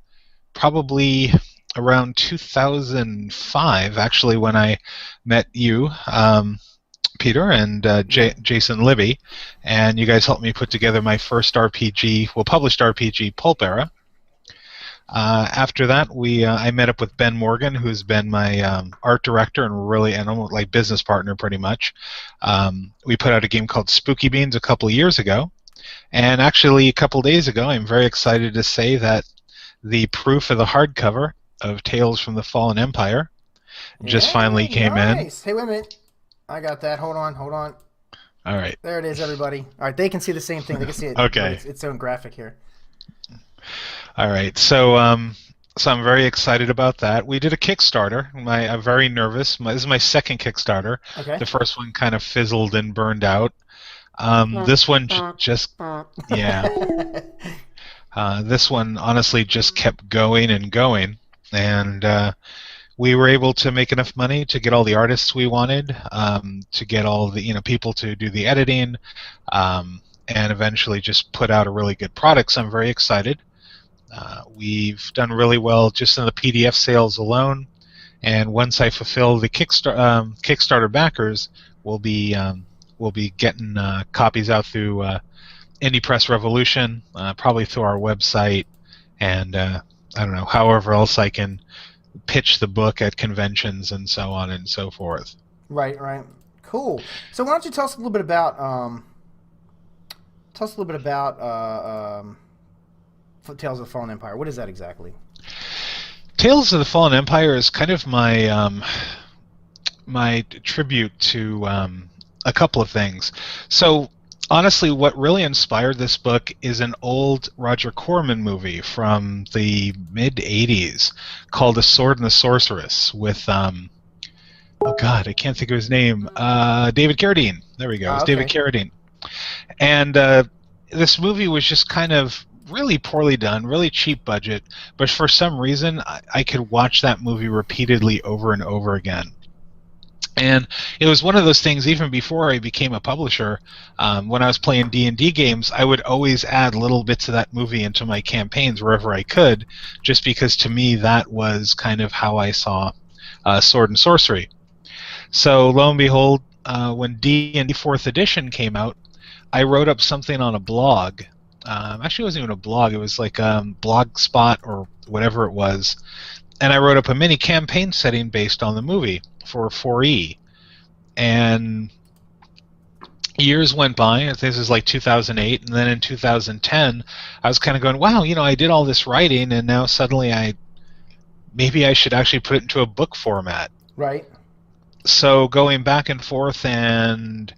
probably around 2005, actually, when I met you, Peter, and Jason Libby, and you guys helped me put together my first RPG, published RPG, Pulp Era. After that, I met up with Ben Morgan, who's been my art director and almost like business partner, pretty much. We put out a game called Spooky Beans a couple of years ago, and actually a couple of days ago, I'm very excited to say that the proof of the hardcover of Tales from the Fallen Empire just finally came in. Hey, wait a minute. I got that. Hold on. All right. There it is, everybody. All right, they can see the same thing. They can see it. Okay. It's its own graphic here. All right. So I'm very excited about that. We did a Kickstarter. I'm very nervous. This is my second Kickstarter. Okay. The first one kind of fizzled and burned out. This one just this one honestly just kept going and going, and we were able to make enough money to get all the artists we wanted, to get all the people to do the editing, and eventually just put out a really good product. So I'm very excited. We've done really well just in the PDF sales alone, and once I fulfill the Kickstarter backers, we'll be getting copies out through Indie Press Revolution, probably through our website, and I don't know, however else I can pitch the book at conventions and so on and so forth. Right. Cool. So why don't you tell us a little bit about Tales of the Fallen Empire. What is that exactly? Tales of the Fallen Empire is kind of my my tribute to a couple of things. So honestly, what really inspired this book is an old Roger Corman movie from the mid '80s called *A Sword and the Sorceress* with oh God, I can't think of his name. David Carradine. There we go. It's David Carradine. And this movie was just kind of really poorly done, really cheap budget, but for some reason I could watch that movie repeatedly over and over again. And it was one of those things, even before I became a publisher, when I was playing D&D games, I would always add little bits of that movie into my campaigns wherever I could, just because to me that was kind of how I saw sword and sorcery. So lo and behold, when D&D 4th edition came out, I wrote up something on a blog. Actually, it wasn't even a blog. It was like Blogspot or whatever it was. And I wrote up a mini campaign setting based on the movie for 4E. And years went by. This is like 2008. And then in 2010, I was kind of going, wow, I did all this writing, and now suddenly maybe I should actually put it into a book format. Right. So going back and forth and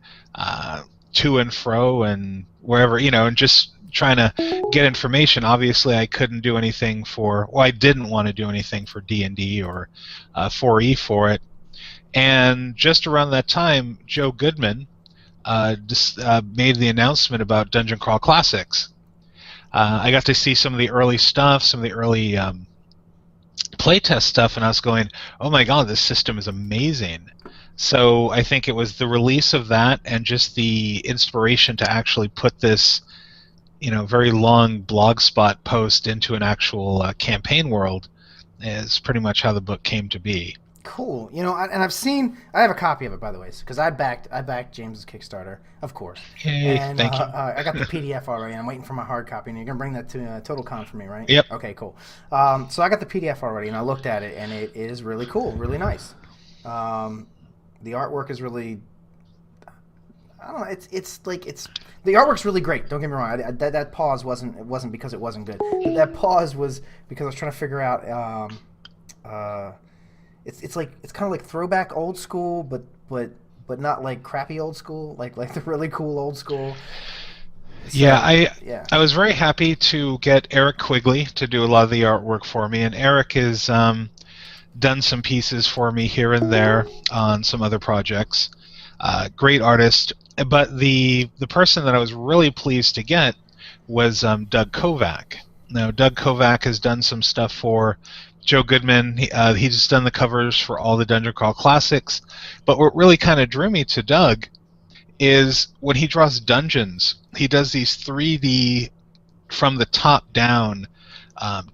to and fro and wherever, and just trying to get information. Obviously, I couldn't do anything I didn't want to do anything for D&D or 4E for it. And just around that time, Joe Goodman made the announcement about Dungeon Crawl Classics. I got to see some of the early stuff, some of the early playtest stuff, and I was going, oh my god, this system is amazing. So I think it was the release of that and just the inspiration to actually put this very long blogspot post into an actual campaign world is pretty much how the book came to be. Cool. And I have a copy of it, by the way, because I backed James's Kickstarter, of course. Yay, and thank you. I got the PDF already. I'm waiting for my hard copy, and you're gonna bring that to TotalCon for me, right? Yep. Okay, cool. So I got the PDF already, and I looked at it, and it is really cool, really nice. The artwork is really, I don't know. It's the artwork's really great. Don't get me wrong. That pause wasn't because it wasn't good. That pause was because I was trying to figure out. It's kind of like throwback old school, but not like crappy old school, like the really cool old school. So, I was very happy to get Eric Quigley to do a lot of the artwork for me, and Eric has done some pieces for me here and there on some other projects. Great artist, but the person that I was really pleased to get was Doug Kovac. Now, Doug Kovac has done some stuff for Joe Goodman. He's done the covers for all the Dungeon Crawl Classics. But what really kind of drew me to Doug is when he draws dungeons, he does these 3D from the top down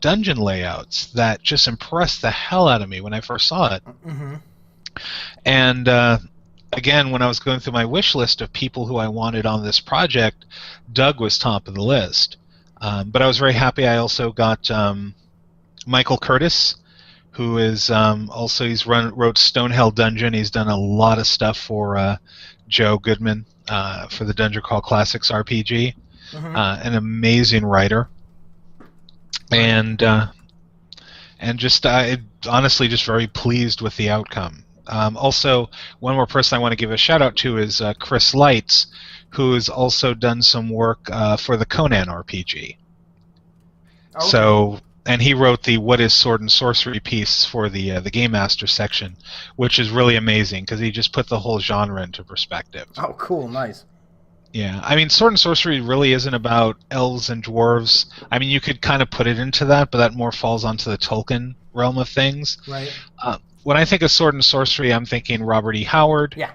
dungeon layouts that just impressed the hell out of me when I first saw it. Mm-hmm. And again, when I was going through my wish list of people who I wanted on this project, Doug was top of the list. But I was very happy. I also got Michael Curtis, who is he's wrote Stonehell Dungeon. He's done a lot of stuff for Joe Goodman for the Dungeon Crawl Classics RPG. Mm-hmm. An amazing writer, and just honestly just very pleased with the outcome. Also, one more person I want to give a shout out to is Chris Lights, who has also done some work for the Conan RPG. Okay. So, and he wrote the What is Sword and Sorcery piece for the Game Master section, which is really amazing because he just put the whole genre into perspective. Oh, cool, nice. Yeah, I mean, Sword and Sorcery really isn't about elves and dwarves. I mean, you could kind of put it into that, but that more falls onto the Tolkien realm of things. Right. When I think of Sword and Sorcery, I'm thinking Robert E. Howard. Yeah.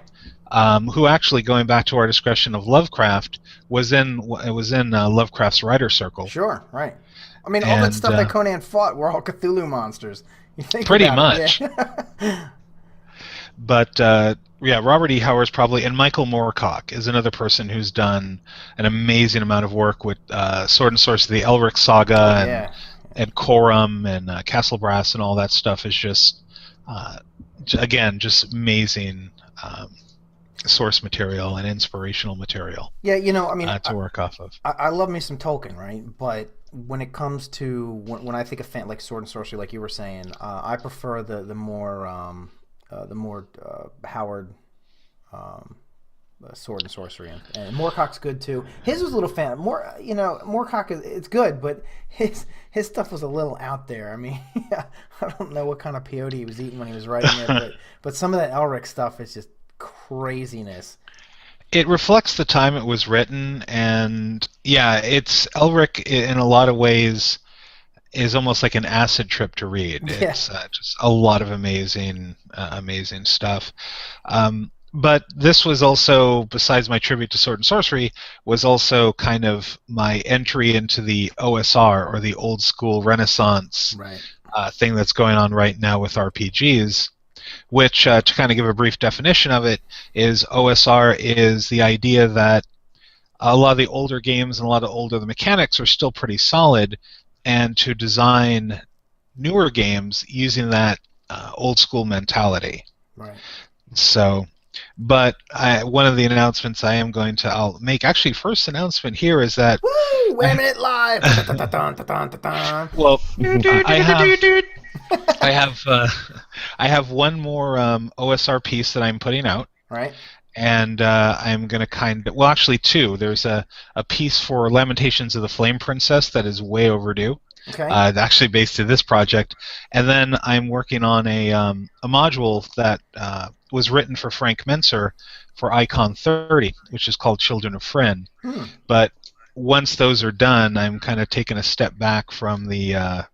Who actually, going back to our discussion of Lovecraft, was in Lovecraft's writer circle. Sure, right. I mean, all that stuff that Conan fought were all Cthulhu monsters. You think pretty about much. It, yeah. But Robert E. Howard's probably, and Michael Moorcock is another person who's done an amazing amount of work with Sword and Sorcery, the Elric Saga, and Corum and Castle Brass and all that stuff is just, again, just amazing source material and inspirational material. Yeah, I mean, to work off of. I love me some Tolkien, right? But when it comes to when I think of like Sword and Sorcery, like you were saying, I prefer the more Howard, Sword and Sorcery, and Moorcock's good too. His was a little fan. Moorcock it's good, but his stuff was a little out there. I mean, I don't know what kind of peyote he was eating when he was writing it, but some of that Elric stuff is just craziness. It reflects the time it was written, and it's Elric in a lot of ways is almost like an acid trip to read. Yeah. It's just a lot of amazing stuff. But this was also, besides my tribute to Sword and Sorcery, was also kind of my entry into the OSR, or the old school Renaissance thing that's going on right now with RPGs, which, to kind of give a brief definition of it, is OSR is the idea that a lot of the older games and a lot of the mechanics are still pretty solid, and to design newer games using that old school mentality. Right. So... But one of the announcements I'll make, actually, first announcement here is that... Woo! Wait a minute, live! Well, I have one more OSR piece that I'm putting out. Right. And I'm going to actually two. There's a piece for Lamentations of the Flame Princess that is way overdue. Okay. Actually based in this project. And then I'm working on a module that was written for Frank Menser for Icon 30, which is called Children of Friend. But once those are done, I'm kind of taking a step back from the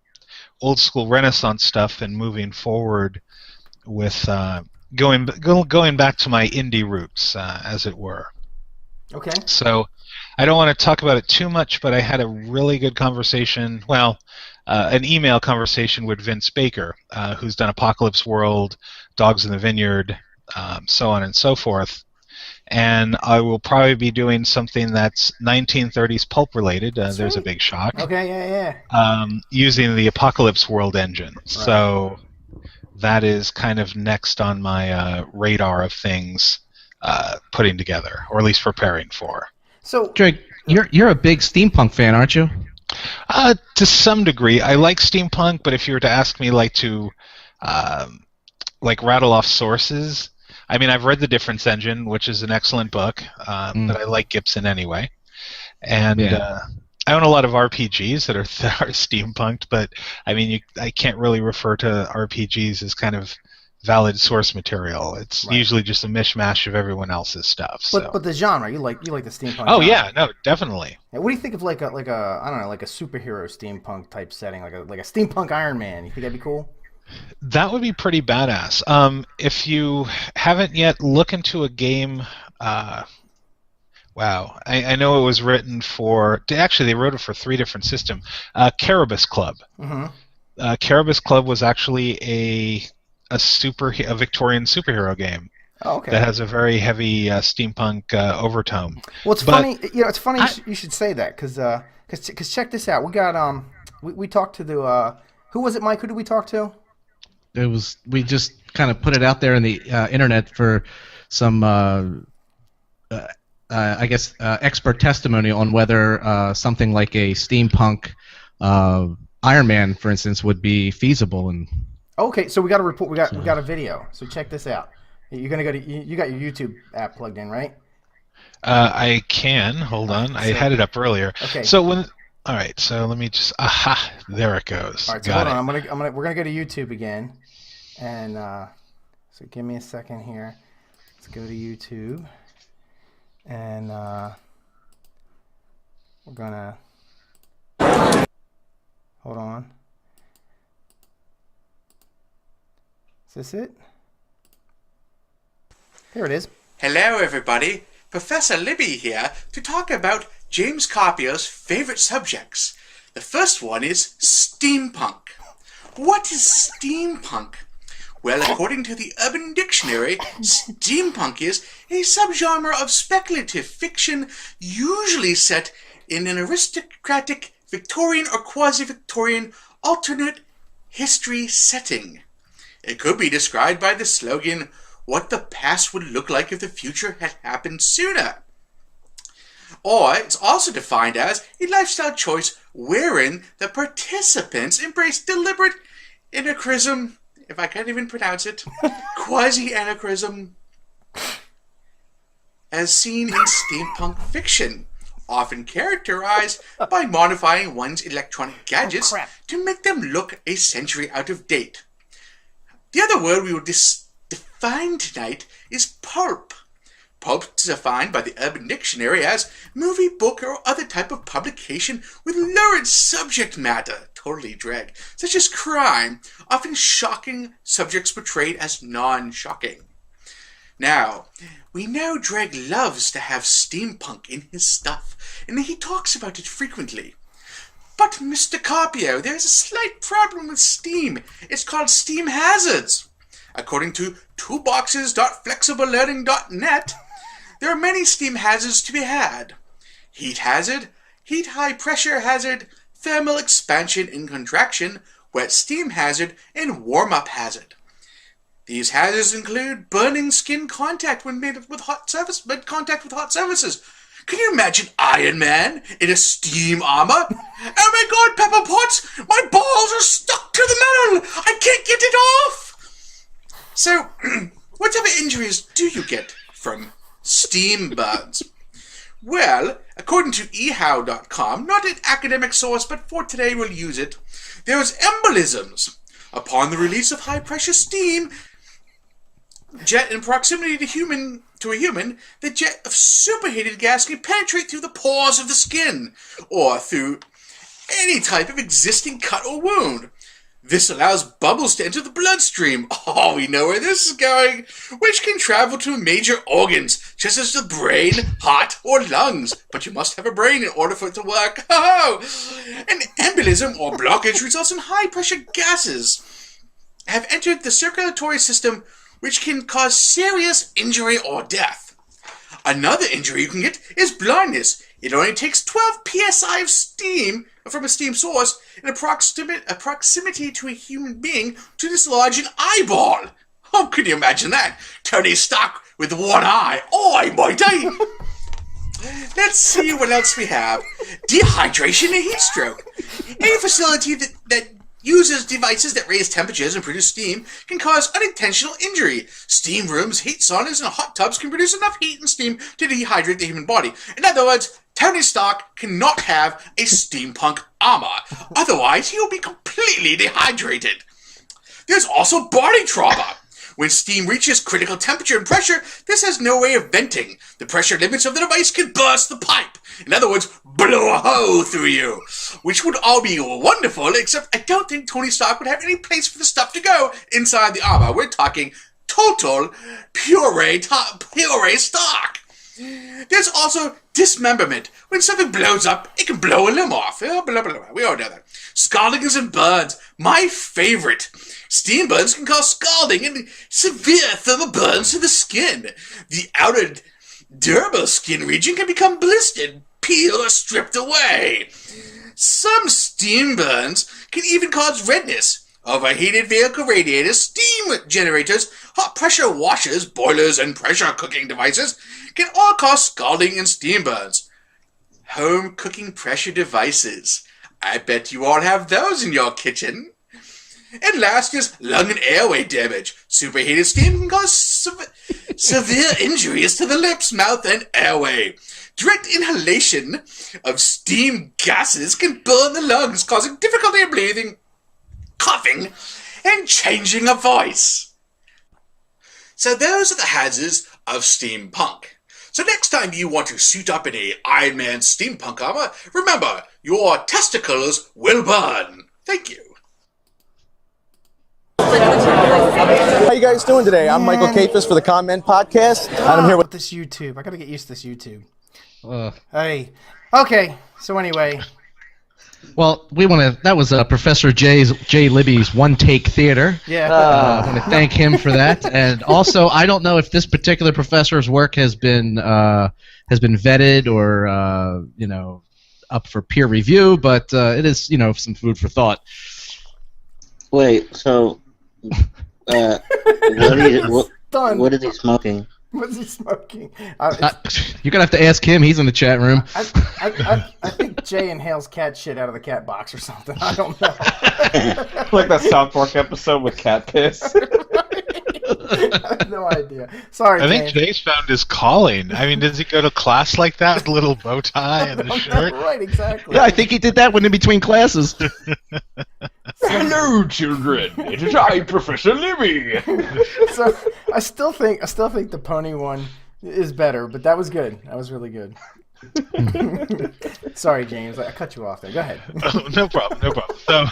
old school Renaissance stuff and moving forward with going back to my indie roots, as it were. Okay. So I don't want to talk about it too much, but I had a really good conversation, an email conversation with Vince Baker, who's done Apocalypse World, Dogs in the Vineyard, so on and so forth. And I will probably be doing something that's 1930s pulp related. There's a big shock. Okay, yeah. Using the Apocalypse World engine. Right. So that is kind of next on my radar of things putting together, or at least preparing for. So, Drake, you're a big steampunk fan, aren't you? To some degree, I like steampunk, but if you were to ask me, to rattle off sources, I mean, I've read The Difference Engine, which is an excellent book, but I like Gibson anyway, and I own a lot of RPGs that are steampunked, but I mean, I can't really refer to RPGs as kind of valid source material. It's usually just a mishmash of everyone else's stuff. But the genre, you like the steampunk. Oh genre. Yeah, no, definitely. What do you think of like a I don't know, like a superhero steampunk type setting, like a steampunk Iron Man? You think that'd be cool? That would be pretty badass. If you haven't yet, look into a game. Wow, I know it was written for. Actually, they wrote it for 3 different systems. Caribus Club. Mm-hmm. Caribus Club was actually a Victorian superhero game. Oh, okay. That has a very heavy steampunk overtone. Well, it's funny. It's funny you should say that because check this out. We got we talked to the who was it, Mike? Who did we talk to? We just kind of put it out there in the internet for some I guess expert testimony on whether something like a steampunk Iron Man, for instance, would be feasible. And okay, so we got a report. We got a video. So check this out. You're gonna go to you got your YouTube app plugged in, right? I can hold on. I had it up earlier. Okay. So all right. So let me just there it goes. All right. So hold on. We're gonna go to YouTube again, and so give me a second here. Let's go to YouTube, and we're gonna hold on. Is this it? Here it is. Hello everybody, Professor Libby here to talk about James Carpio's favorite subjects. The first one is steampunk. What is steampunk? Well, according to the Urban Dictionary, steampunk is a subgenre of speculative fiction usually set in an aristocratic Victorian or quasi-Victorian alternate history setting. It could be described by the slogan, "What the past would look like if the future had happened sooner." Or it's also defined as a lifestyle choice wherein the participants embrace deliberate anachronism, if I can't even pronounce it, quasi-anachronism, as seen in steampunk fiction, often characterized by modifying one's electronic gadgets to make them look a century out of date. The other word we will define tonight is pulp. Pulp is defined by the Urban Dictionary as movie, book, or other type of publication with lurid subject matter, totally drag, such as crime, often shocking subjects portrayed as non-shocking. Now, we know Dreg loves to have steampunk in his stuff, and he talks about it frequently. But, Mr. Carpio, there's a slight problem with Steam. It's called Steam Hazards. According to toolboxes.flexiblelearning.net, there are many Steam hazards to be had. Heat hazard, heat high pressure hazard, thermal expansion and contraction, wet steam hazard, and warm-up hazard. These hazards include burning skin contact when made contact with hot surfaces. Can you imagine Iron Man in a steam armor? Oh my god, Pepper Potts! My balls are stuck to the metal! I can't get it off! So, what type of injuries do you get from steam burns? Well, according to ehow.com, not an academic source, but for today we'll use it, there's embolisms. Upon the release of high-pressure steam jet in proximity to a human, the jet of superheated gas can penetrate through the pores of the skin, or through any type of existing cut or wound. This allows bubbles to enter the bloodstream. Oh, we know where this is going, which can travel to major organs, just as the brain, heart, or lungs. But you must have a brain in order for it to work. Oh! An embolism or blockage results in high-pressure gases have entered the circulatory system, which can cause serious injury or death. Another injury you can get is blindness. It only takes 12 psi of steam from a steam source in proximity to a human being to dislodge an eyeball. Oh, can you imagine that? Tony Stark with one eye. Oi, matey! Let's see what else we have. Dehydration and heat stroke. Any facility that uses devices that raise temperatures and produce steam can cause unintentional injury. Steam rooms, heat saunas, and hot tubs can produce enough heat and steam to dehydrate the human body. In other words, Tony Stark cannot have a steampunk armor. Otherwise, he'll be completely dehydrated. There's also body trauma. When steam reaches critical temperature and pressure, this has no way of venting. The pressure limits of the device can burst the pipe. In other words, blow a hole through you. Which would all be wonderful, except I don't think Tony Stark would have any place for the stuff to go inside the armor. We're talking total puree Stark. There's also dismemberment. When something blows up, it can blow a limb off. We all know that. Scaldings and burns. My favorite. Steam burns can cause scalding and severe thermal burns to the skin. The outer dermal skin region can become blistered, peeled, or stripped away. Some steam burns can even cause redness. Overheated vehicle radiators, steam generators, hot pressure washers, boilers, and pressure cooking devices can all cause scalding and steam burns. Home cooking pressure devices. I bet you all have those in your kitchen. And last is lung and airway damage. Superheated steam can cause severe injuries to the lips, mouth, and airway. Direct inhalation of steam gases can burn the lungs, causing difficulty in breathing, coughing, and changing of voice. So those are the hazards of steampunk. So next time you want to suit up in a Iron Man steampunk armor, remember, your testicles will burn. Thank you. How you guys doing today? I'm Michael Capis for the Comment Podcast, and I'm here with this YouTube. I gotta get used to this YouTube. Hey. Okay, so anyway. Well, that was Professor J. Libby's one-take theater. Yeah. I want to thank him for that. And also, I don't know if this particular professor's work has been vetted or, up for peer review, but it is, some food for thought. Wait, so, what is he smoking? What's he smoking? You're gonna have to ask him. He's in the chat room. I think Jay inhales cat shit out of the cat box or something. I don't know. Like that South Park episode with cat piss. I have no idea. Sorry, I think James. Jay's found his calling. I mean, does he go to class like that with a little bow tie and a shirt? Right, exactly. Yeah, I think he did that when in between classes. Hello, children. It is I, Professor Libby. So I still think the pony one is better, but that was good. That was really good. Sorry, James. I cut you off there. Go ahead. Oh, no problem. So,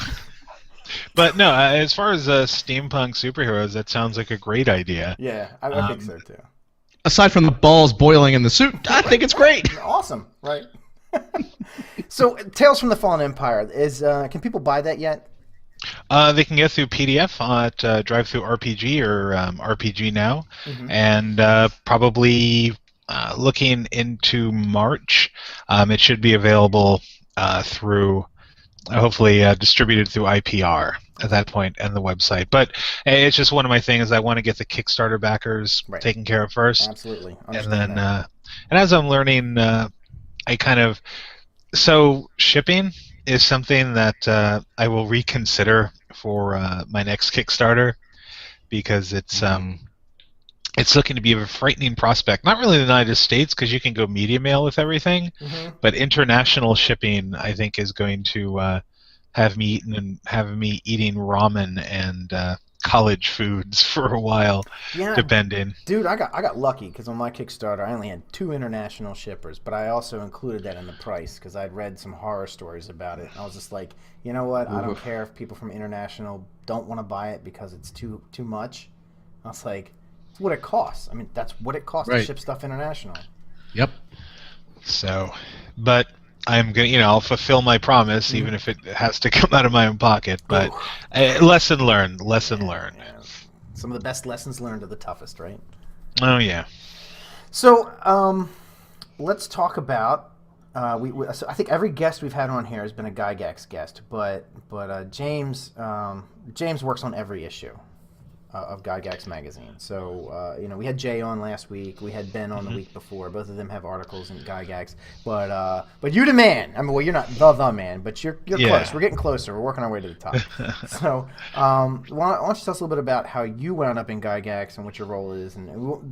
but no, as far as steampunk superheroes, that sounds like a great idea. Yeah, I think so too. Aside from the balls boiling in the suit, I think it's great. Awesome, right? So, Tales from the Fallen Empire is. Can people buy that yet? They can get through PDF at DriveThruRPG or RPG Now, and probably looking into March, it should be available through, hopefully distributed through IPR at that point and the website. But it's just one of my things. I want to get the Kickstarter backers taken care of first. Absolutely. And then, and as I'm learning, so shipping is something that I will reconsider for my next Kickstarter, because it's looking to be a frightening prospect. Not really in the United States, because you can go media mail with everything, but international shipping, I think, is going to have me eating ramen and college foods for a while, depending. Dude, I got lucky, because on my Kickstarter I only had 2 international shippers, but I also included that in the price because I'd read some horror stories about it. And I was just like, you know what? I don't care if people from international don't want to buy it because it's too much. I was like, it's what it costs. I mean, that's what it costs to ship stuff international. Yep. So, but I'm gonna, I'll fulfill my promise, even if it has to come out of my own pocket. But lesson learned. Yeah. Some of the best lessons learned are the toughest, right? Oh yeah. So, let's talk about. So I think every guest we've had on here has been a Gygax guest, but James works on every issue of Gygax Magazine. So, we had Jay on last week. We had Ben on the week before. Both of them have articles in Gygax. But you're the man. I mean, well, you're not the man, but you're close. We're getting closer. We're working our way to the top. So, why don't you tell us a little bit about how you wound up in Gygax and what your role is? And we won't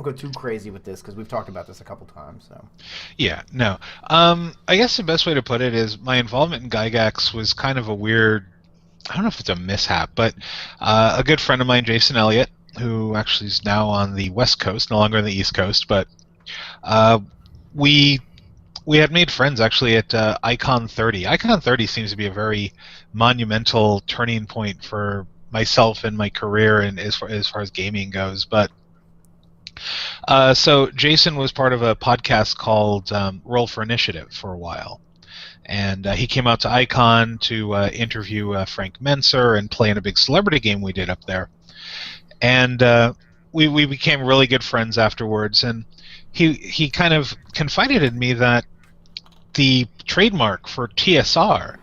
go too crazy with this because we've talked about this a couple times. So. Yeah, no. I guess the best way to put it is my involvement in Gygax was kind of a weird, I don't know if it's a mishap, but a good friend of mine, Jason Elliott, who actually is now on the West Coast, no longer on the East Coast, but we had made friends actually at Icon 30. Icon 30 seems to be a very monumental turning point for myself and my career, and as far as gaming goes. But so Jason was part of a podcast called Roll for Initiative for a while. And he came out to Icon to interview Frank Menser and play in a big celebrity game we did up there. And we became really good friends afterwards. And he kind of confided in me that the trademark for TSR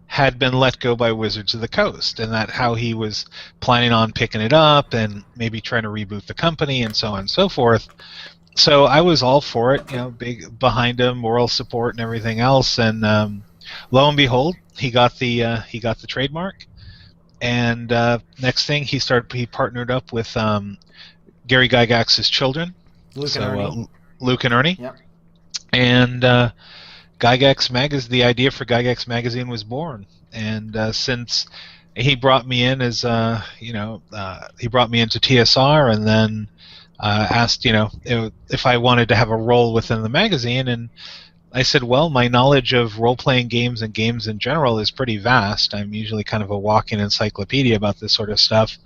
had been let go by Wizards of the Coast, and that how he was planning on picking it up and maybe trying to reboot the company and so on and so forth. So I was all for it, big behind him, moral support and everything else. And lo and behold, he got the trademark. And next thing, he partnered up with Gary Gygax's children, Luke and Ernie. Yep. And the idea for Gygax Magazine was born. And since he brought me in as he brought me into TSR, and then asked, if I wanted to have a role within the magazine, and I said, well, my knowledge of role-playing games and games in general is pretty vast. I'm usually kind of a walking encyclopedia about this sort of stuff.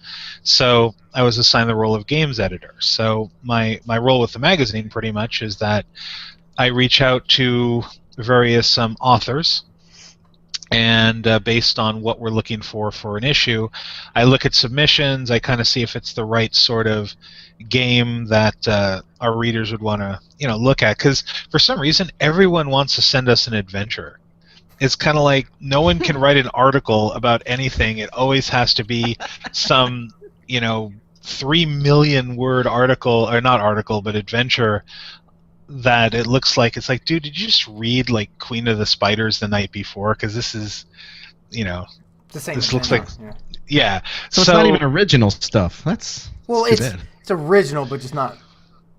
So I was assigned the role of games editor. So my role with the magazine pretty much is that I reach out to various authors, and based on what we're looking for an issue, I look at submissions. I kind of see if it's the right sort of game that our readers would want to look at, because for some reason everyone wants to send us an adventure. It's kind of like no one can write an article about anything. It always has to be some 3 million word article, or not article but adventure, that it looks like, it's like, dude, did you just read like Queen of the Spiders the night before? Because this is this looks like Yeah. So it's not even original stuff. That's it's original, but just not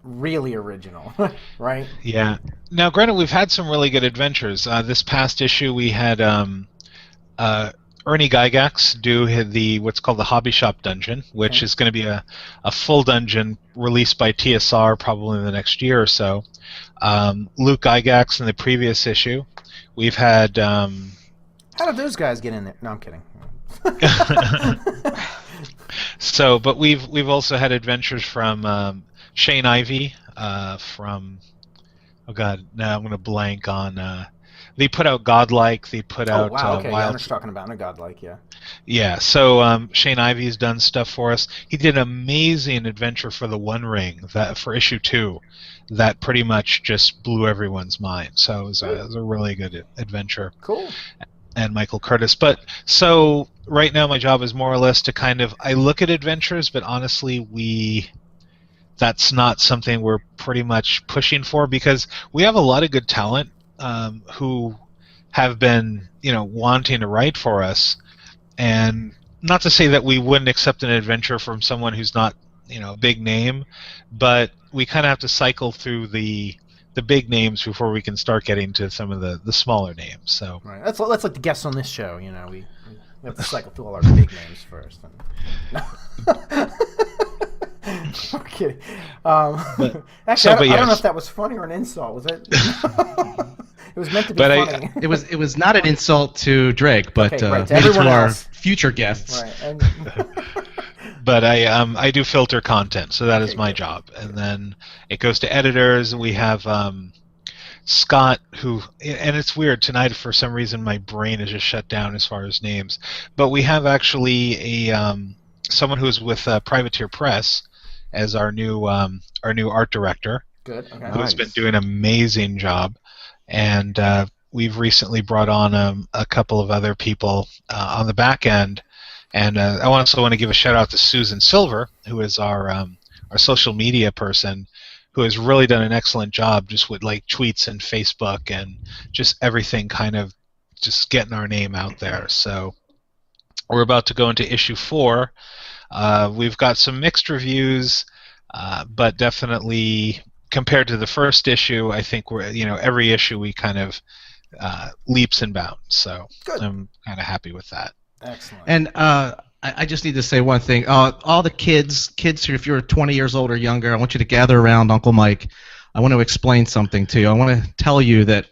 really original, right? Yeah. Now, granted, we've had some really good adventures. This past issue, we had Ernie Gygax do what's called the Hobby Shop Dungeon, which is going to be a full dungeon released by TSR probably in the next year or so. Luke Gygax in the previous issue. We've had... How did those guys get in there? No, I'm kidding. But we've also had adventures from Shane Ivey from... Oh, God, now I'm going to blank on... They put out Godlike. They put out wow, okay, Wild. Yeah, I'm just talking about a Godlike, yeah. Yeah, so Shane Ivey's done stuff for us. He did an amazing adventure for the One Ring for issue 2 that pretty much just blew everyone's mind. So it was a really good adventure. Cool. And Michael Curtis. But so right now my job is more or less to I look at adventures, but honestly that's not something we're pretty much pushing for because we have a lot of good talent who have been, wanting to write for us, and not to say that we wouldn't accept an adventure from someone who's not, a big name, but we kind of have to cycle through the big names before we can start getting to some of the smaller names. So right, that's like the guests on this show. We have to cycle through all our big names first. I'm kidding. Actually, I don't know if that was funny or an insult. Was it? It was meant to be funny. It was not an insult to Drake, but to maybe to our else. future guests. Right. But I do filter content, so that is my job. And then it goes to editors. We have Scott, and it's weird tonight for some reason my brain is just shut down as far as names. But we have actually someone who's with Privateer Press as our new art director. Good. Okay. Who's been doing an amazing job, and we've recently brought on a couple of other people on the back end, and I also want to give a shout out to Susan Silver, who is our social media person, who has really done an excellent job just with tweets and Facebook and just everything, kind of just getting our name out there. So we're about to go into issue 4. We've got some mixed reviews, but definitely compared to the first issue, I think we're every issue we kind of leaps and bounds. So good. I'm kind of happy with that. Excellent. And I just need to say one thing. All the kids who, if you're 20 years old or younger, I want you to gather around Uncle Mike. I want to explain something to you. I want to tell you that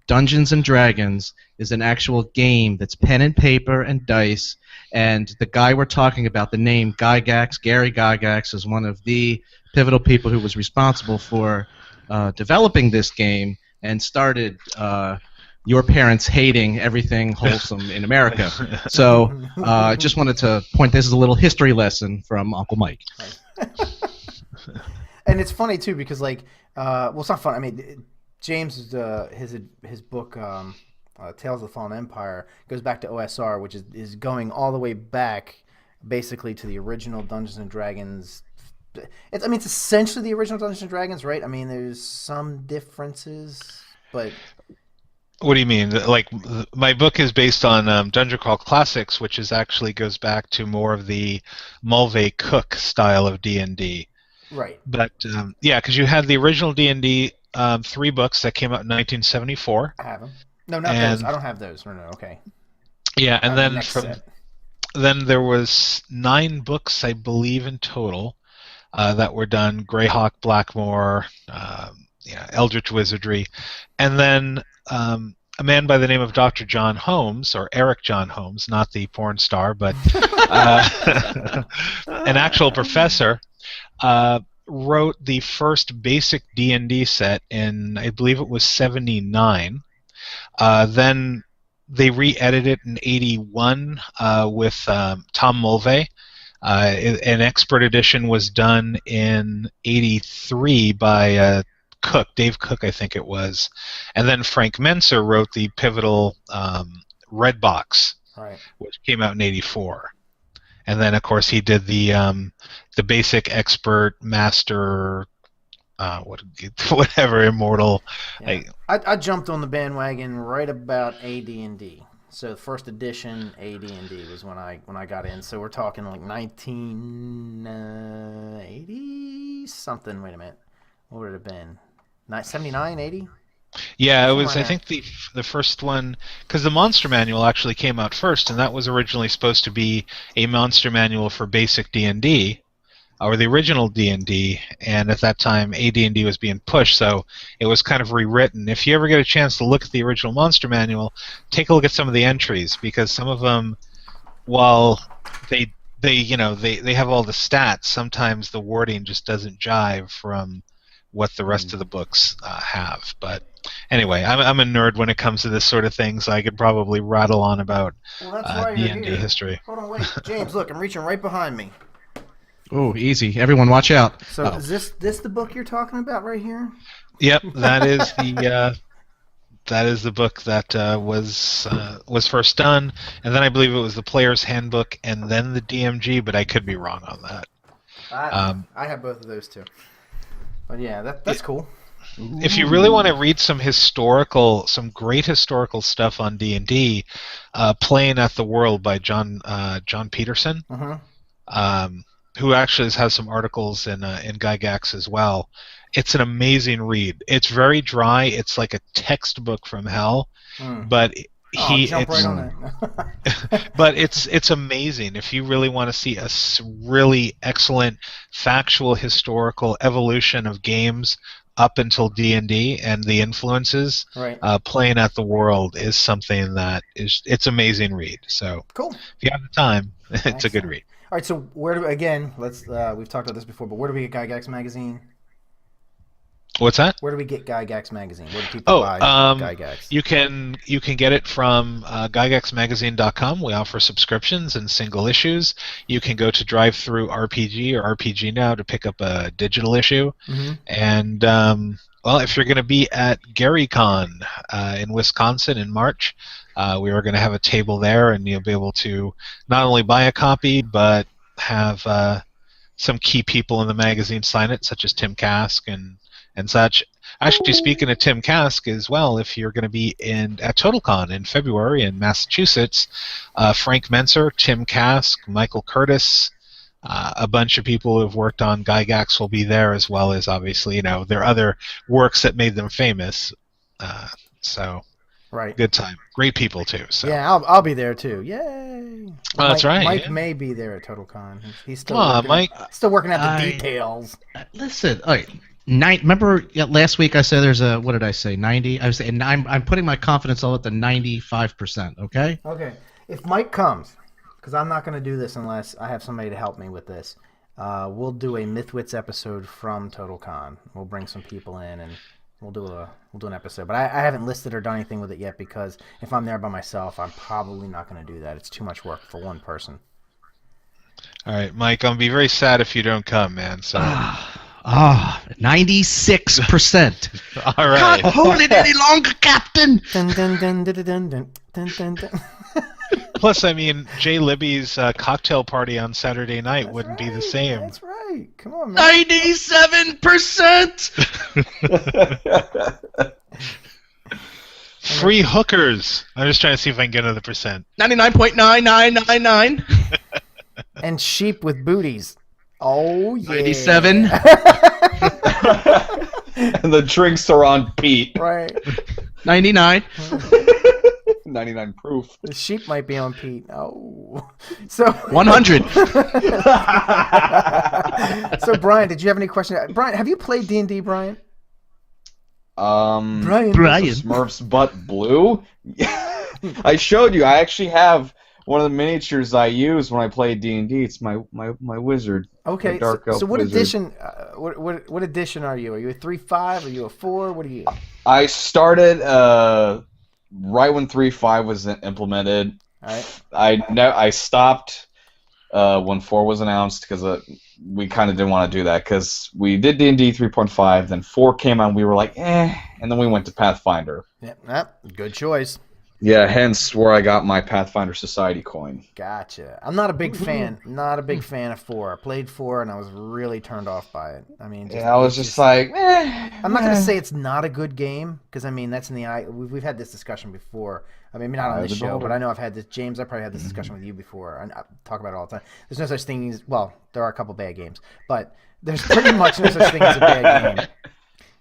Dungeons and Dragons is an actual game that's pen and paper and dice. And the guy we're talking about, the name Gary Gygax, is one of the pivotal people who was responsible for developing this game and started your parents hating everything wholesome in America. So I just wanted to point this as a little history lesson from Uncle Mike. And it's funny too because it's not funny. I mean, James his book Tales of the Fallen Empire goes back to OSR, which is going all the way back basically to the original Dungeons and Dragons. It's essentially the original Dungeons and Dragons, right? I mean, there's some differences, but what do you mean? My book is based on Dungeon Crawl Classics, which actually goes back to more of the Mulvey Cook style of D&D. Right. But because you had the original D&D 3 books that came out in 1974. I have them. No, not those. I don't have those. No, okay. Yeah, and then there was 9 books, I believe, in total that were done. Greyhawk, Blackmore, Eldritch Wizardry, and then a man by the name of Dr. John Holmes, or Eric John Holmes, not the porn star, but an actual professor, wrote the first basic D&D set in, I believe it was 79. Then they re-edited it in 81 with Tom Mulvey. An expert edition was done in 83 by Dave Cook, I think it was. And then Frank Menser wrote the pivotal Red Box, right, which came out in 84. And then, of course, he did the basic expert master, whatever, immortal. Yeah. I jumped on the bandwagon right about AD&D. So the first edition AD&D was when I got in. So we're talking like 1980 something. Wait a minute, what would it have been? 79, 80? Yeah, it was. I think the first one, because the Monster Manual actually came out first, and that was originally supposed to be a Monster Manual for basic D&D, or the original D&D, and at that time AD&D was being pushed, so it was kind of rewritten. If you ever get a chance to look at the original Monster Manual, take a look at some of the entries, because some of them, while they have all the stats, sometimes the wording just doesn't jive from what the rest of the books have. But anyway, I'm a nerd when it comes to this sort of thing, so I could probably rattle on about D&D history. Hold on, wait. James, look, I'm reaching right behind me. Oh, easy. Everyone watch out. So is this the book you're talking about right here? Yep, that is the book that was first done, and then I believe it was the Player's Handbook, and then the DMG, but I could be wrong on that. I have both of those too. But yeah, that's cool. If you really want to read some great historical stuff on D&D, Playing at the World by John Peterson, who actually has some articles in Gygax as well. It's an amazing read. It's very dry. It's like a textbook from hell, but but it's amazing. If you really want to see a really excellent factual historical evolution of games up until D&D and the influences, Playing at the World is something that it's amazing read. So cool. If you have the time, it's a good read. All right, so we've talked about this before, but where do we get Gygax Magazine? What's that? Where do we get Gygax Magazine? Where do people buy Gygax? You can get it from gygaxmagazine.com. We offer subscriptions and single issues. You can go to Drive-Thru RPG or RPG Now to pick up a digital issue. And if you're going to be at GaryCon in Wisconsin in March, we are going to have a table there, and you'll be able to not only buy a copy but have some key people in the magazine sign it, such as Tim Kask and such. Actually, speaking of Tim Kask as well, if you're going to be at TotalCon in February in Massachusetts, Frank Menser, Tim Kask, Michael Curtis, a bunch of people who have worked on Gygax will be there, as well as obviously their other works that made them famous. Good time, great people too. So yeah, I'll be there too. Yay! That's right. Mike may be there at TotalCon. He's still working out the details. Listen, all right. Remember last week I said there's what did I say? 90. I was saying I'm putting my confidence level at the 95%. Okay. Okay. If Mike comes, because I'm not going to do this unless I have somebody to help me with this, we'll do a MythWits episode from TotalCon. We'll bring some people in and we'll do an episode. But I haven't listed or done anything with it yet, because if I'm there by myself, I'm probably not going to do that. It's too much work for one person. All right, Mike. I'm gonna be very sad if you don't come, man. So. 96%. All right. Can't hold it any longer, Captain. Plus, I mean, Jay Libby's cocktail party on Saturday night wouldn't be the same. That's right. Come on, man. 97%. Free hookers. I'm just trying to see if I can get another percent. 99.9999. And sheep with booties. Oh, yeah. 97. And the drinks are on Pete. Right. 99. 99 proof. The sheep might be on Pete. Oh. So 100. So, Brian, did you have any questions? Brian, have you played D&D, Brian? Brian. Smurfs butt blue? I showed you. I actually have one of the miniatures I use when I play D&D. It's my wizard. Okay, dark elf so what wizard. edition? What edition are you? Are you a 3.5? Are you a 4? What are you? I started right when 3.5 was implemented. All right. I stopped when 4 was announced because we kind of didn't want to do that, because we did D&D 3.5, then 4 came out, and we were like, and then we went to Pathfinder. Yep, good choice. Yeah, hence where I got my Pathfinder Society coin. Gotcha. I'm not a big fan. Not a big fan of 4. I played 4 and I was really turned off by it. I mean, I was just like, I'm not going to say it's not a good game because I mean that's in the eye. We've had this discussion before. I mean, not on this show, but I know I've had this. James, I probably had this discussion with you before. I talk about it all the time. There's no such thing as there are a couple bad games, but there's pretty much no such thing as a bad game.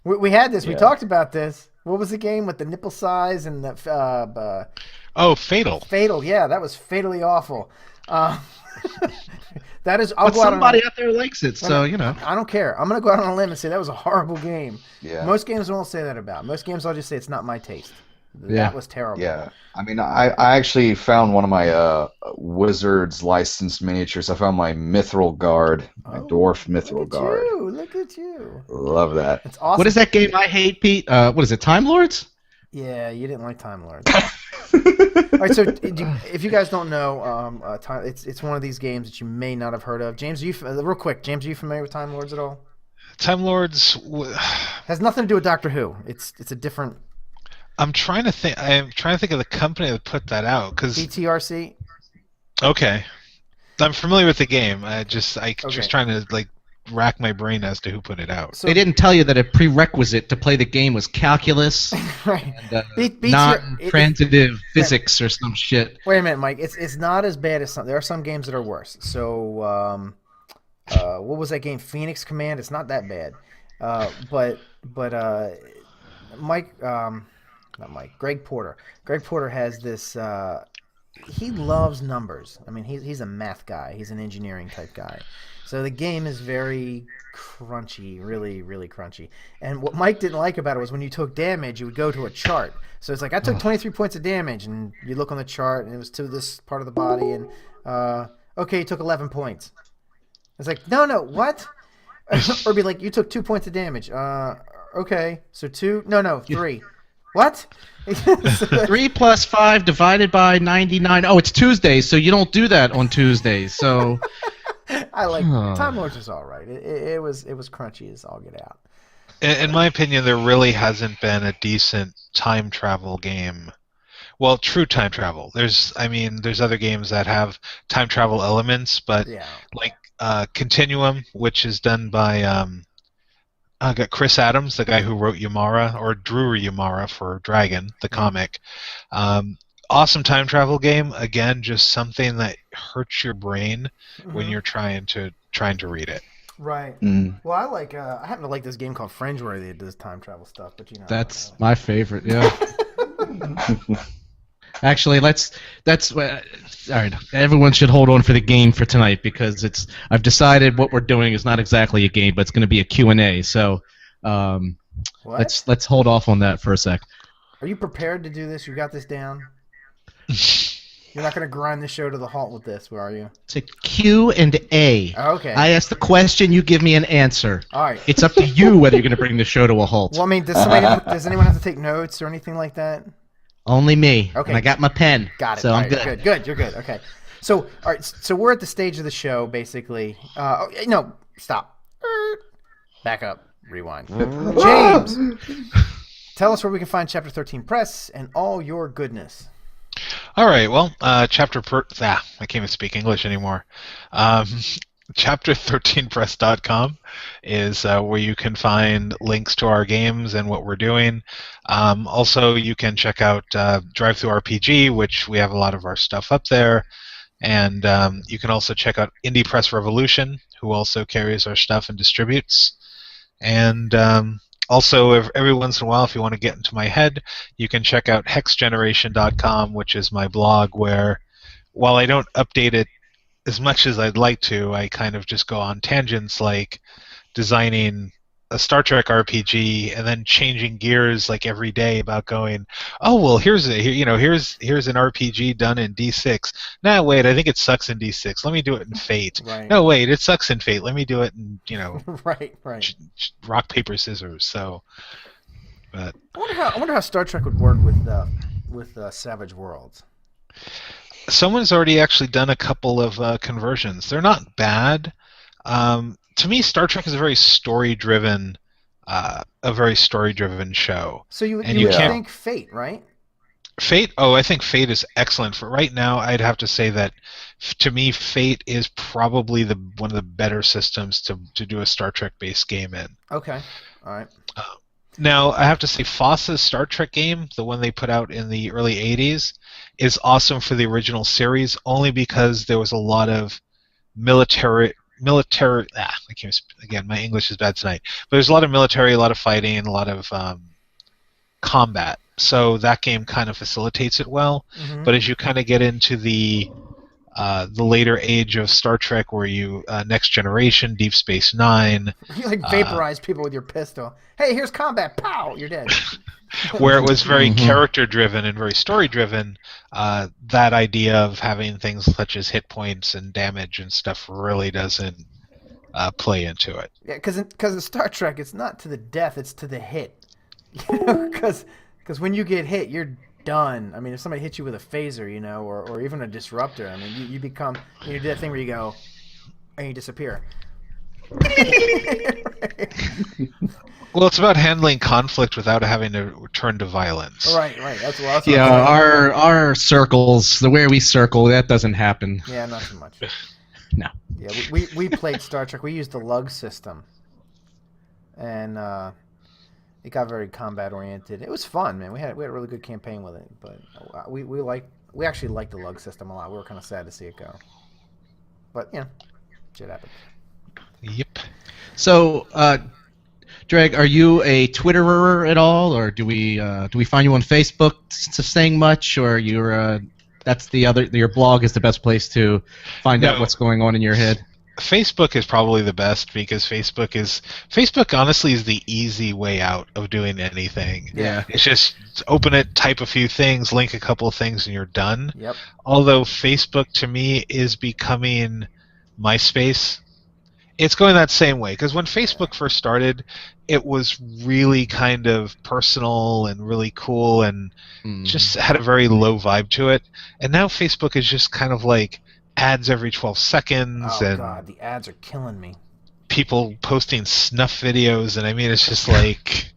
We had this. Yeah. We talked about this. What was the game with the nipple size and the Fatal. Fatal, yeah, that was fatally awful. That is. But somebody out there likes it, so you know. I don't care. I'm gonna go out on a limb and say that was a horrible game. Yeah. Most games won't say that about. Most games I'll just say it's not my taste. That was terrible. Yeah. I mean, I actually found one of my Wizards licensed miniatures. I found my Mithril Guard, my Dwarf Mithril Guard. Look at you. Love that. It's awesome. What is that game I hate, Pete? What is it, Time Lords? Yeah, you didn't like Time Lords. All right, so if you guys don't know, it's one of these games that you may not have heard of. James, real quick, James, are you familiar with Time Lords at all? Time Lords has nothing to do with Doctor Who. It's a different. I'm trying to think of the company that put that out because BTRC. Okay, I'm familiar with the game. Just trying to rack my brain as to who put it out. So, they didn't tell you that a prerequisite to play the game was calculus, right? And, non-transitive physics or some shit. Wait a minute, Mike. It's not as bad as some. There are some games that are worse. So, what was that game? Phoenix Command. It's not that bad, but Mike. Not Mike. Greg Porter. Greg Porter has this. He loves numbers. I mean, he's a math guy. He's an engineering type guy. So the game is very crunchy, really, really crunchy. And what Mike didn't like about it was when you took damage, you would go to a chart. So it's like, I took 23 points of damage, and you look on the chart, and it was to this part of the body, and okay, you took 11 points. It's like, no, what? Or be like, you took 2 points of damage. Okay, so 2? No, 3. What? 3 plus 5 divided by 99. Oh, it's Tuesdays, so you don't do that on Tuesdays. So I like Time Lords is all right. It was crunchy as all get out. In my opinion, there really hasn't been a decent time travel game. Well, true time travel. There's other games that have time travel elements, but Continuum, which is done by got Chris Adams, the guy who wrote Yamara or drew Yamara for Dragon, the comic. Awesome time travel game. Again, just something that hurts your brain when you're trying to read it. Right. Well, I happen to like this game called Fringeworthy that does time travel stuff, but that's my favorite. Yeah. Actually, that's all right. Everyone should hold on for the game for tonight because I've decided what we're doing is not exactly a game, but it's going to be a Q&A. So let's hold off on that for a sec. Are you prepared to do this? You got this down? You're not going to grind the show to the halt with this, are you? It's a Q&A. Okay. I ask the question, you give me an answer. All right. It's up to you whether you're going to bring the show to a halt. Well, I mean, does anyone have to take notes or anything like that? Only me. Okay. And I got my pen. Got it. So I'm good. Good. You're good. Okay. So, all right. So we're at the stage of the show, basically. No, stop. Back up. Rewind. James, tell us where we can find Chapter13 Press and all your goodness. All right. Well, I can't even speak English anymore. Chapter13press.com is where you can find links to our games and what we're doing. Also, you can check out DriveThruRPG, which we have a lot of our stuff up there. And you can also check out Indie Press Revolution, who also carries our stuff and distributes. And also, every once in a while, if you want to get into my head, you can check out hexgeneration.com, which is my blog where, while I don't update it as much as I'd like to, I kind of just go on tangents like designing a Star Trek RPG and then changing gears like every day about going, oh well, here's an RPG done in D6. No, wait, I think it sucks in D6. Let me do it in Fate. Right. No, wait, it sucks in Fate. Let me do it in right. Rock paper scissors. So, but I wonder how Star Trek would work with Savage Worlds. Someone's already actually done a couple of conversions. They're not bad. To me, Star Trek is a very story-driven show. So you would think Fate, right? Fate? Oh, I think Fate is excellent. For right now, I'd have to say that, to me, Fate is probably one of the better systems to do a Star Trek-based game in. Okay. All right. Now, I have to say, FOSS's Star Trek game, the one they put out in the early 80s, is awesome for the original series, only because there was a lot of military. I can't. Again, my English is bad tonight. But there's a lot of military, a lot of fighting, and a lot of combat. So that game kind of facilitates it well. Mm-hmm. But as you kind of get into the later age of Star Trek, where you Next Generation, Deep Space Nine, You like vaporize people with your pistol. Hey, here's combat. Pow! You're dead. where it was very character driven and very story driven, that idea of having things such as hit points and damage and stuff really doesn't play into it. Yeah, because in Star Trek, it's not to the death, it's to the hit. Because when you get hit, you're done. I mean, if somebody hits you with a phaser, or even a disruptor, I mean, you become, you do that thing where you go, and you disappear. Well, it's about handling conflict without having to turn to violence. Right. That's what Yeah, our circles, the way we circle, that doesn't happen. Yeah, not so much. No. Yeah, we played Star Trek. We used the lug system, and it got very combat oriented. It was fun, man. We had a really good campaign with it, but we actually liked the lug system a lot. We were kind of sad to see it go, but shit happens. Yep. So, Dreg, are you a Twitterer at all, or do we find you on Facebook saying much, or you're that's your blog is the best place to find out what's going on in your head? Facebook is probably the best, because Facebook honestly is the easy way out of doing anything. Yeah. It's just open it, type a few things, link a couple of things, and you're done. Yep. Although Facebook to me is becoming MySpace. It's going that same way, because when Facebook first started, it was really kind of personal and really cool and just had a very low vibe to it. And now Facebook is just kind of like ads every 12 seconds. Oh, and God, the ads are killing me. People posting snuff videos, and I mean, it's just like,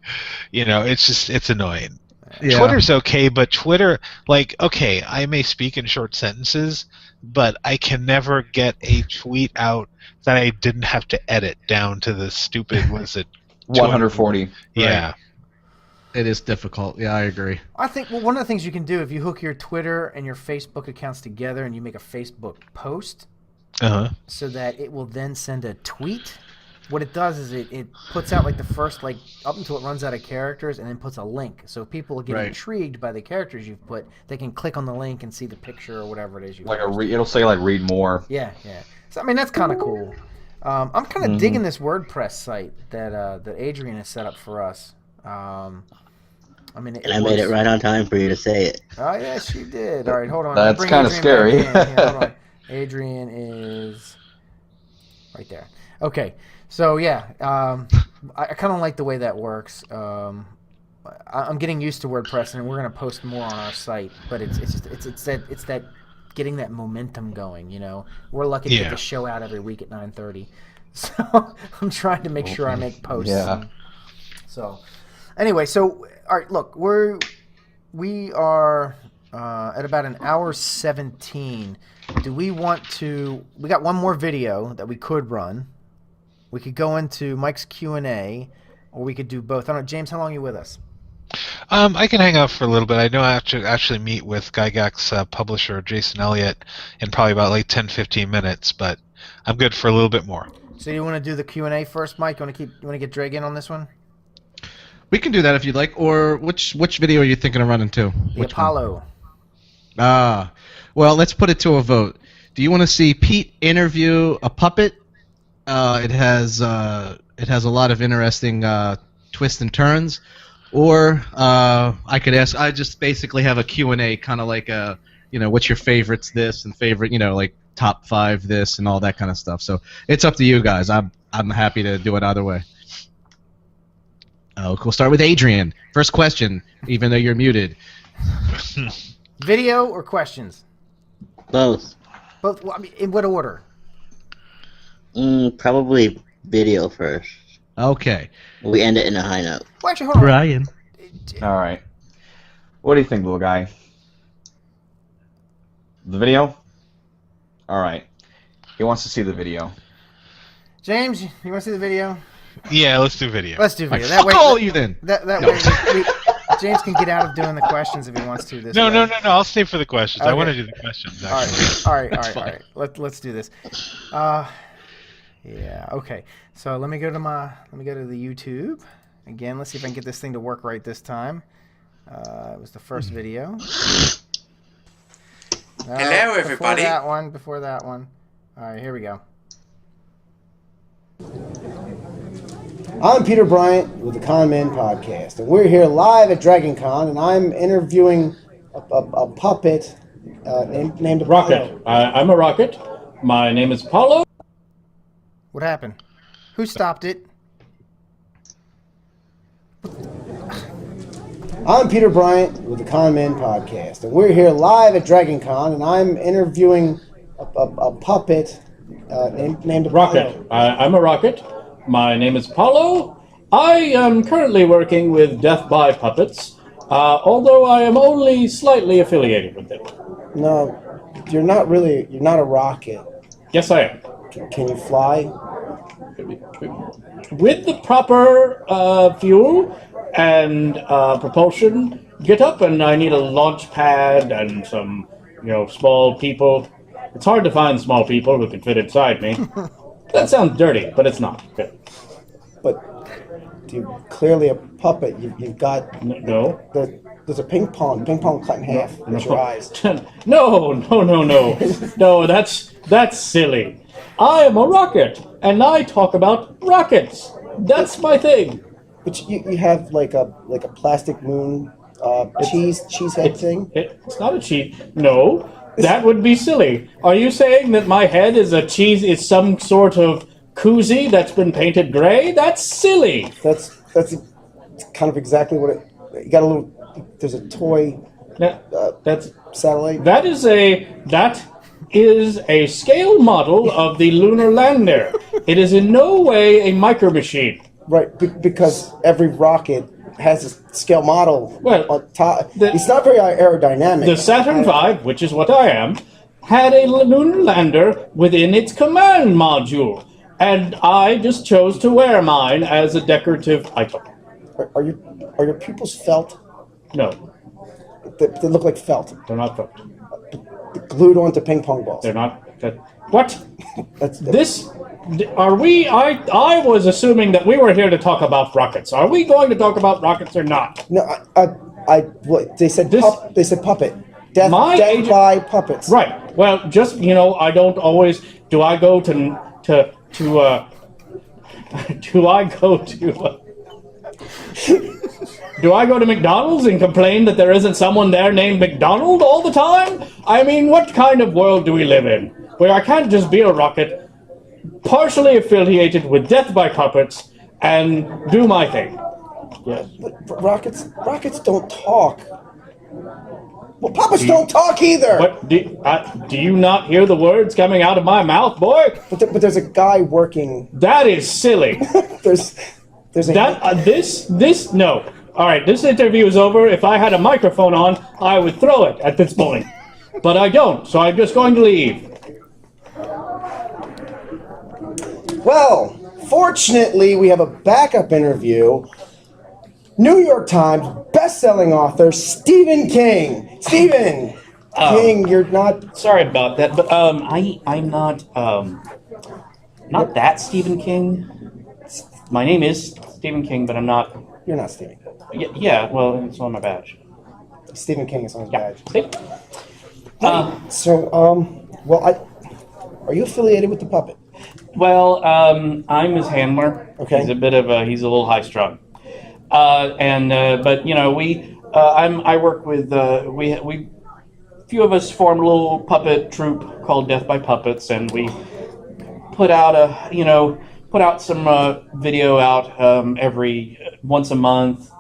it's annoying. Yeah. Twitter's okay, but Twitter, okay, I may speak in short sentences, but I can never get a tweet out that I didn't have to edit down to the stupid, 140. Yeah. Right. It is difficult. Yeah, I agree. I think one of the things you can do, if you hook your Twitter and your Facebook accounts together and you make a Facebook post, so that it will then send a tweet. What it does is it puts out the first up until it runs out of characters, and then puts a link. So if people get intrigued by the characters you've put, they can click on the link and see the picture or whatever it is you. It'll say read more. Yeah. So I mean, that's kind of cool. I'm kind of digging this WordPress site that Adrian has set up for us. I made it right on time for you to say it. Oh yes, she did. All right, hold on. That's kind of scary. Hold on. Adrian is right there. Okay. So yeah, I kind of like the way that works. I'm getting used to WordPress, and we're gonna post more on our site. But it's that getting that momentum going. We're lucky to get the show out every week at 9:30, so I'm trying to make sure I make posts. Yeah. So anyway, all right, look, we are at about an hour 17. Do we want to? We got one more video that we could run. We could go into Mike's Q&A, or we could do both. I don't know, James, how long are you with us? I can hang out for a little bit. I know I have to actually meet with Gygax publisher Jason Elliott in probably about 10-15 minutes, but I'm good for a little bit more. So you want to do the Q&A first, Mike? You want to get Dreg in on this one? We can do that if you'd like. Or which video are you thinking of running to? The Apollo. Well, let's put it to a vote. Do you want to see Pete interview a puppet? It has a lot of interesting twists and turns. Or I could ask. I just basically have a Q&A, kind of like what's your favorites this and favorite, top 5 this and all that kind of stuff. So it's up to you guys. I'm happy to do it either way. We'll start with Adrian. First question, even though you're muted. Video or questions? Both. Both. Well, I mean, in what order? Probably video first. Okay. We end it in a high note. Well, actually, hold on. Brian. All right. What do you think, little guy? The video? Alright. He wants to see the video. James, you want to see the video? Yeah, let's do video. Let's do video. Fuck all you then. That way, James can get out of doing the questions if he wants to. No. I'll stay for the questions. Okay. I want to do the questions. All right. Let's do this. Yeah. Okay. So let me go to the YouTube again. Let's see if I can get this thing to work right this time. It was the first video. No, Hello, everybody. Before that one. All right, here we go. I'm Peter Bryant with the Con Men Podcast, and we're here live at Dragon Con, and I'm interviewing a puppet named Rocket. I'm a rocket. My name is Apollo. What happened? Who stopped it? I'm Peter Bryant with the Con Men Podcast, and we're here live at Dragon Con, and I'm interviewing a puppet named Rocket. I'm a rocket. My name is Apollo. I am currently working with Death by Puppets, although I am only slightly affiliated with them. No, you're not a rocket. Yes, I am. Can you fly? With the proper fuel and propulsion, get up, and I need a launch pad and some, small people. It's hard to find small people who can fit inside me. That sounds dirty, but it's not. Good. But you're clearly a puppet. You've got no. There's a ping pong cut in half with your eyes. No. No, that's silly. I am a rocket, and I talk about rockets. That's my thing. But you have like a plastic moon cheese head thing. It's not a cheese. No. That would be silly. Are you saying that my head is is some sort of koozie that's been painted gray? That's silly. That's kind of exactly what it. You got a little. There's a toy. That's satellite. That is a scale model of the lunar lander. It is in no way a micro machine. Right, because every rocket has a scale model on top. It's not very aerodynamic. The Saturn V, which is what I am, had a lunar lander within its command module, and I just chose to wear mine as a decorative item. Are your pupils felt? No. They look like felt. They're not felt. Glued onto ping pong balls. They're not. What? Are we? I was assuming that we were here to talk about rockets. Are we going to talk about rockets or not? No, they said they said puppet. Death by puppets. Right. Well, just I don't always. Do I go to do I go to? Do I go to McDonald's and complain that there isn't someone there named McDonald all the time? I mean, what kind of world do we live in? Where I can't just be a rocket, partially affiliated with Death by Puppets, and do my thing. Yes. But rockets don't talk. Well, puppets don't talk either. But do you not hear the words coming out of my mouth, boy? But there's a guy working. That is silly. there's a this no. All right, this interview is over. If I had a microphone on, I would throw it at this point. But I don't, so I'm just going to leave. Well, fortunately, we have a backup interview. New York Times best-selling author Stephen King. Stephen King, you're not. Sorry about that, but I'm not that Stephen King. My name is Stephen King, but I'm not. You're not Stephen. Yeah. Well, it's on my badge. Stephen King is on his badge. See? Are you affiliated with the puppet? Well, I'm his handler. Okay. He's a little high strung. But I work with we few of us formed a little puppet troupe called Death by Puppets, and we put out some video out every once a month.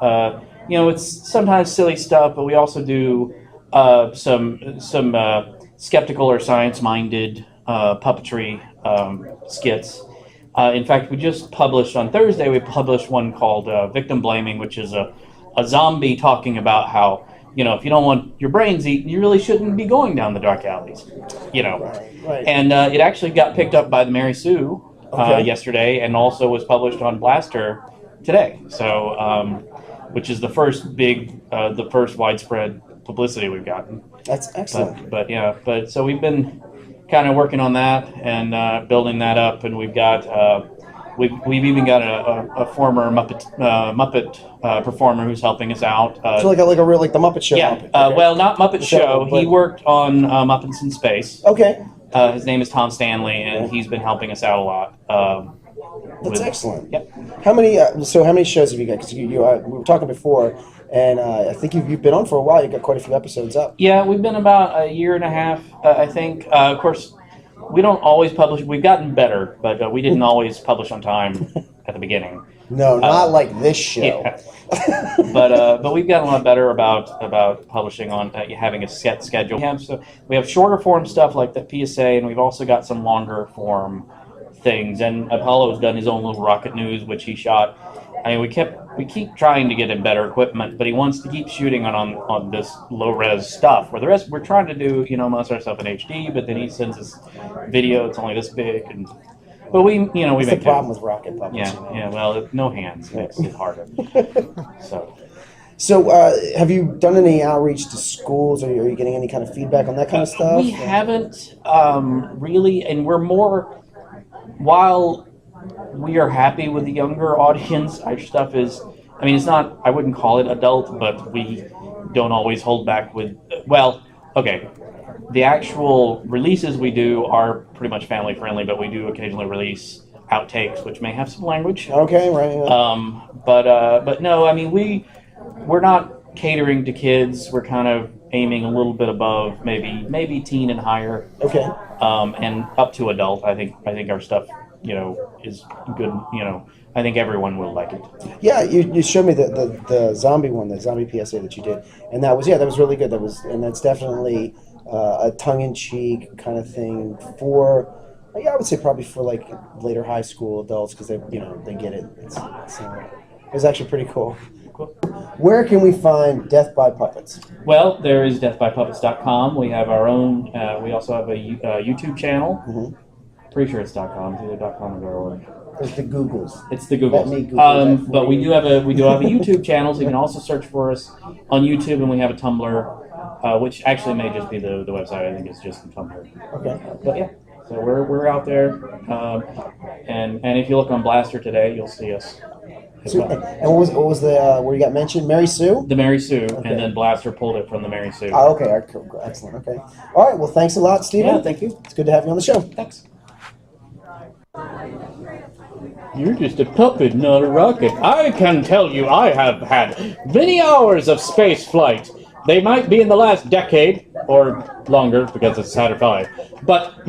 It's sometimes silly stuff, but we also do some skeptical or science-minded puppetry skits. In fact, we just published on Thursday. We published one called "Victim Blaming," which is a zombie talking about how if you don't want your brains eaten, you really shouldn't be going down the dark alleys. Right. And it actually got picked up by the Mary Sue yesterday, and also was published on Blaster today. So, which is the first widespread publicity we've gotten. That's excellent. But so we've been kind of working on that and building that up, and we've got we've even got a former Muppet performer who's helping us out. So like the Muppet Show. Yeah. Muppet, okay. Well, not Muppet Show. He worked on Muppets in Space. Okay. His name is Tom Stanley, and he's been helping us out a lot. That's excellent. Yep. How many shows have you got? Because we were talking before, and I think you've been on for a while. You've got quite a few episodes up. Yeah, we've been about a year and a half, I think. Of course, we don't always publish. We've gotten better, but we didn't always publish on time at the beginning. No, not like this show. Yeah. but we've gotten a lot better about publishing on having a set schedule. We have shorter form stuff like the PSA, and we've also got some longer form things. And Apollo's done his own little rocket news, which he shot. I mean, we keep trying to get him better equipment, but he wants to keep shooting on this low res stuff. Where the rest we're trying to do, most of our stuff in HD, but then he sends us video. It's only this big, but we make the problem with rocket puppets. Yeah. Well, no hands makes it harder. So, have you done any outreach to schools, or are you getting any kind of feedback on that kind of stuff? We haven't really, and we're more. While we are happy with the younger audience, our stuff is. I mean, it's not. I wouldn't call it adult, but we don't always hold back with. Well, okay. The actual releases we do are pretty much family friendly, but we do occasionally release outtakes, which may have some language. Okay, right. Yeah. But no, I mean we're not catering to kids. We're kind of aiming a little bit above, maybe teen and higher. Okay. And up to adult. I think our stuff, is good. I think everyone will like it. Yeah, you showed me the zombie one, the zombie PSA that you did, and that was really good. That's definitely a tongue-in-cheek kind of thing for, I would say probably for like later high school adults, because they get it. It was actually pretty cool. Where can we find Death by Puppets? Well, there is deathbypuppets.com. We have our own. We also have a YouTube channel. Mm-hmm. Pretty sure it's .com. It's either .com or .org. It's the Googles. It's the Googles. But we do have a YouTube channel, so you can also search for us on YouTube, and we have a Tumblr, which actually may just be the website. I think it's just the Tumblr. Okay. But yeah, so we're out there, and if you look on Blaster today, you'll see us. So, and what was the where you got mentioned? Mary Sue? The Mary Sue, okay. And then Blaster pulled it from the Mary Sue. Oh, okay. Excellent. Okay. All right. Well, thanks a lot, Stephen. Yeah, thank you. It's good to have you on the show. Thanks. You're just a puppet, not a rocket. I can tell you I have had many hours of space flight. They might be in the last decade, or longer, because it's Saturn V. But,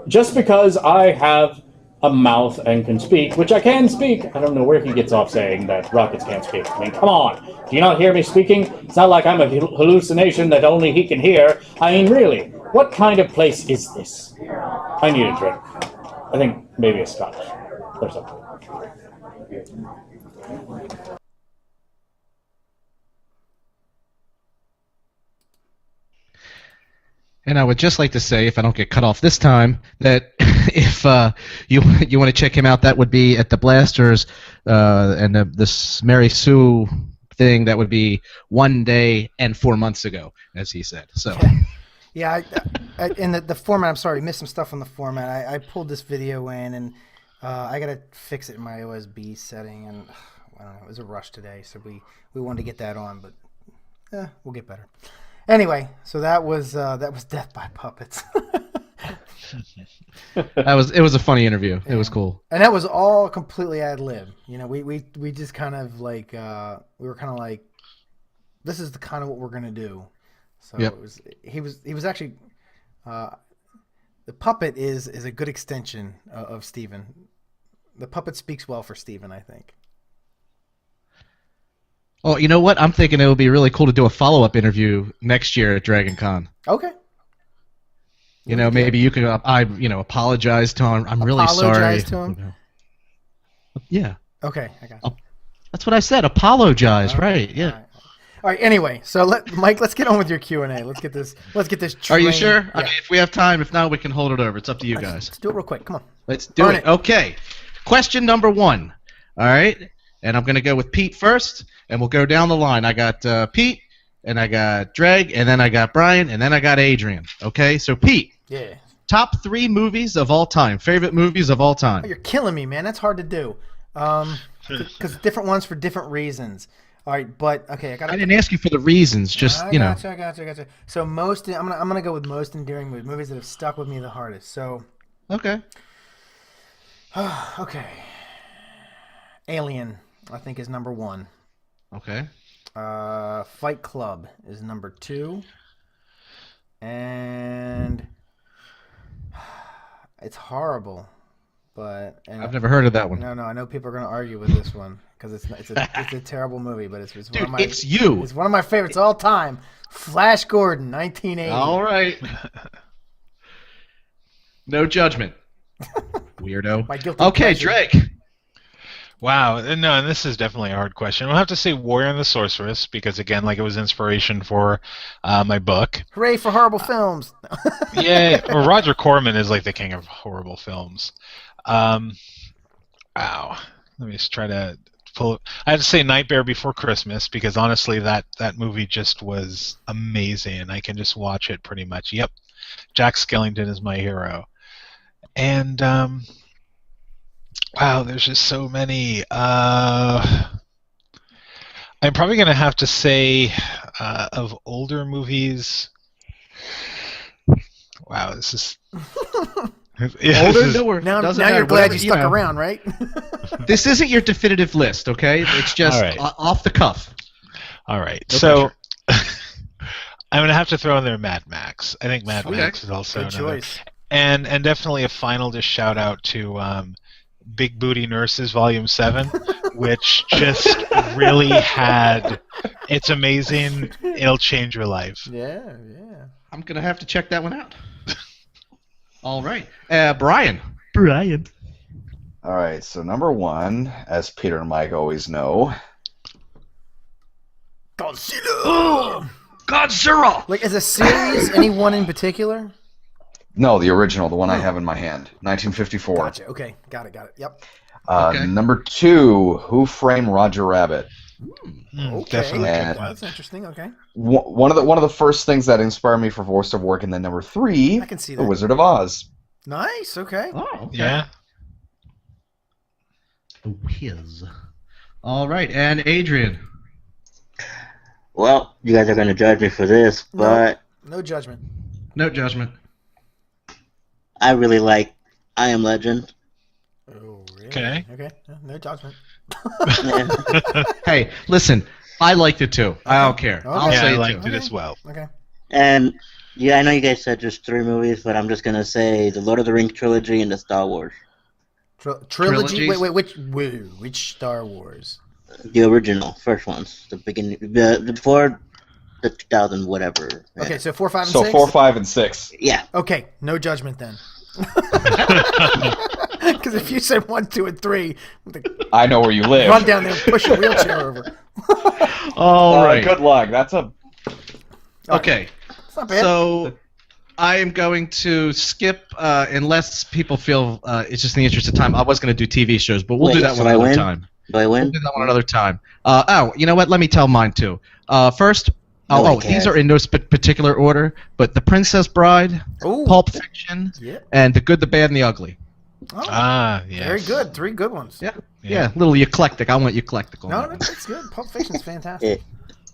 just because I have a mouth and can speak, which I can speak. I don't know where he gets off saying that rockets can't speak. I mean, come on. Do you not hear me speaking? It's not like I'm a hallucination that only he can hear. I mean, really, what kind of place is this? I need a drink. I think maybe a scotch or something. And I would just like to say, if I don't get cut off this time, that if you want to check him out, that would be at the Blasters, and this Mary Sue thing, that would be 1 day and 4 months ago, as he said. So. Yeah, in the format, I'm sorry, missed some stuff on the format. I pulled this video in, and I got to fix it in my OSB setting, and I don't know, it was a rush today, so we wanted to get that on, but we'll get better. Anyway, so that was Death by Puppets. It was a funny interview. It was cool. And that was all completely ad lib. We just kind of like we were kind of like, this is the kind of what we're gonna do. So yep. He was actually the puppet is a good extension of Steven. The puppet speaks well for Steven, I think. Oh, you know what? I'm thinking it would be really cool to do a follow-up interview next year at Dragon Con. Okay. Maybe you could apologize to him. I'm really sorry. Apologize to him? Yeah. Okay, I got it. That's what I said. Apologize, right? Yeah. right. Anyway, so Mike, let's get on with your Q&A. Let's get this. Are you sure? Yeah. I mean, if we have time, if not, we can hold it over. It's up to you guys. Let's do it real quick. Come on. Let's do it. Okay. Question number 1. All right. And I'm going to go with Pete first, and we'll go down the line. I got Pete, and I got Dreg, and then I got Brian, and then I got Adrian. Okay. So Pete. Yeah. Top 3 movies of all time. Favorite movies of all time. Oh, you're killing me, man. That's hard to do. Because different ones for different reasons. All right, but okay, I didn't ask you for the reasons. Just I gotcha. So I'm gonna go with most endearing movies that have stuck with me the hardest. So okay. Okay. Alien, I think, is number 1. Okay. Fight Club is number 2. And it's horrible, but I've never heard of that one. No, I know people are going to argue with this one because it's a terrible movie, but it's one of my It's one of my favorites all time. Flash Gordon, 1980. All right. No judgment. Weirdo. My guilty okay, pleasure. Drake. Wow, no, and this is definitely a hard question. I'll have to say Warrior and the Sorceress because, again, like it was inspiration for my book. Hooray for horrible films! Yeah, well, Roger Corman is like the king of horrible films. Wow, let me just try to pull. I have to say Nightmare Before Christmas because honestly, that movie just was amazing, and I can just watch it pretty much. Yep, Jack Skellington is my hero, and wow, there's just so many. I'm probably going to have to say of older movies. Wow, this is... Older, now you're glad you stuck around, right? This isn't your definitive list, okay? It's just off the cuff. All right, No so I'm going to have to throw in there Mad Max. I think Mad Sweet. Max is also Good another. choice. And definitely a final just shout out to Big Booty Nurses Volume 7, which just really had... It's amazing. It'll change your life. Yeah. I'm going to have to check that one out. All right. Brian. All right, so number 1, as Peter and Mike always know. Godzilla! Like, as a series, any one in particular? No, the original, the one I have in my hand, 1954. Gotcha. Okay, got it. Yep. Number 2, Who Framed Roger Rabbit? Okay, Definitely. that's interesting. Okay. One of the first things that inspired me for voiceover work, and then number 3, I can see The that. Wizard of Oz. Nice. Okay. Oh, okay. Yeah. The Wiz. All right, and Adrian. Well, you guys are going to judge me for this, but No judgment. No judgment. I really like I Am Legend. Oh, really? Okay. Okay. No judgment. Hey, listen, I liked it too. I don't care. I'll Yeah, say I it liked too. it as well. Okay. And yeah, I know you guys said just 3 movies, but I'm just going to say the Lord of the Rings trilogy and the Star Wars. Trilogy? Trilogies? Wait, which Star Wars? The original, first ones. The beginning, before the 2000 whatever. Okay, so 4, 5, and So 6? 4, 5, and 6. Yeah. Okay, no judgment then. Because if you said 1, 2, and 3, I know where you live. run down there and push your wheelchair over. All right. Good luck. That's a... Okay. It's not bad. So I am going to skip, unless people feel it's just in the interest of time. I was going to do TV shows, but we'll do that so one I another win? time. Do I win? We'll do that one another time. You know what? Let me tell mine too. First, Nobody these cares. are in no particular order, but The Princess Bride, Ooh. Pulp Fiction, Yep. and The Good, the Bad, and the Ugly. Oh, Yes. very good. 3 good ones. Yeah. Yeah, a little eclectic. I want eclectic on No, that one. that's good. Pulp Fiction's fantastic.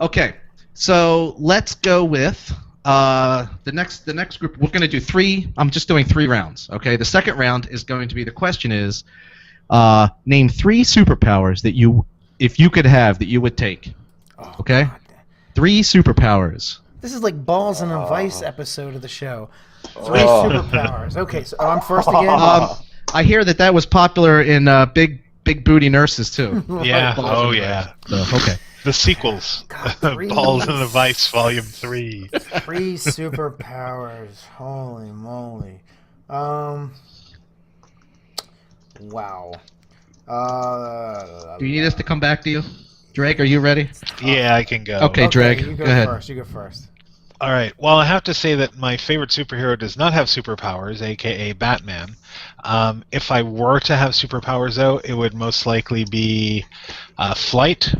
Okay, so let's go with the next group. We're going to do 3. I'm just doing 3 rounds. Okay, the second round is going to be, the question is, name 3 superpowers that you, if you could have, that you would take. Okay, God. 3 superpowers. This is like Balls in a Vice episode of the show. 3 superpowers. Okay, so I'm first again. I hear that was popular in Big Booty Nurses too. Yeah. Balls Oh, in the yeah. Vice. So, okay. The sequels. God, 3. Balls in the Vice, Volume 3. 3 superpowers. Holy moly. Wow. Do you need us to come back to you? Drake, are you ready? Yeah, I can go. Okay, Drake, you go ahead. First. You go first. All right. Well, I have to say that my favorite superhero does not have superpowers, aka Batman. If I were to have superpowers, though, it would most likely be flight,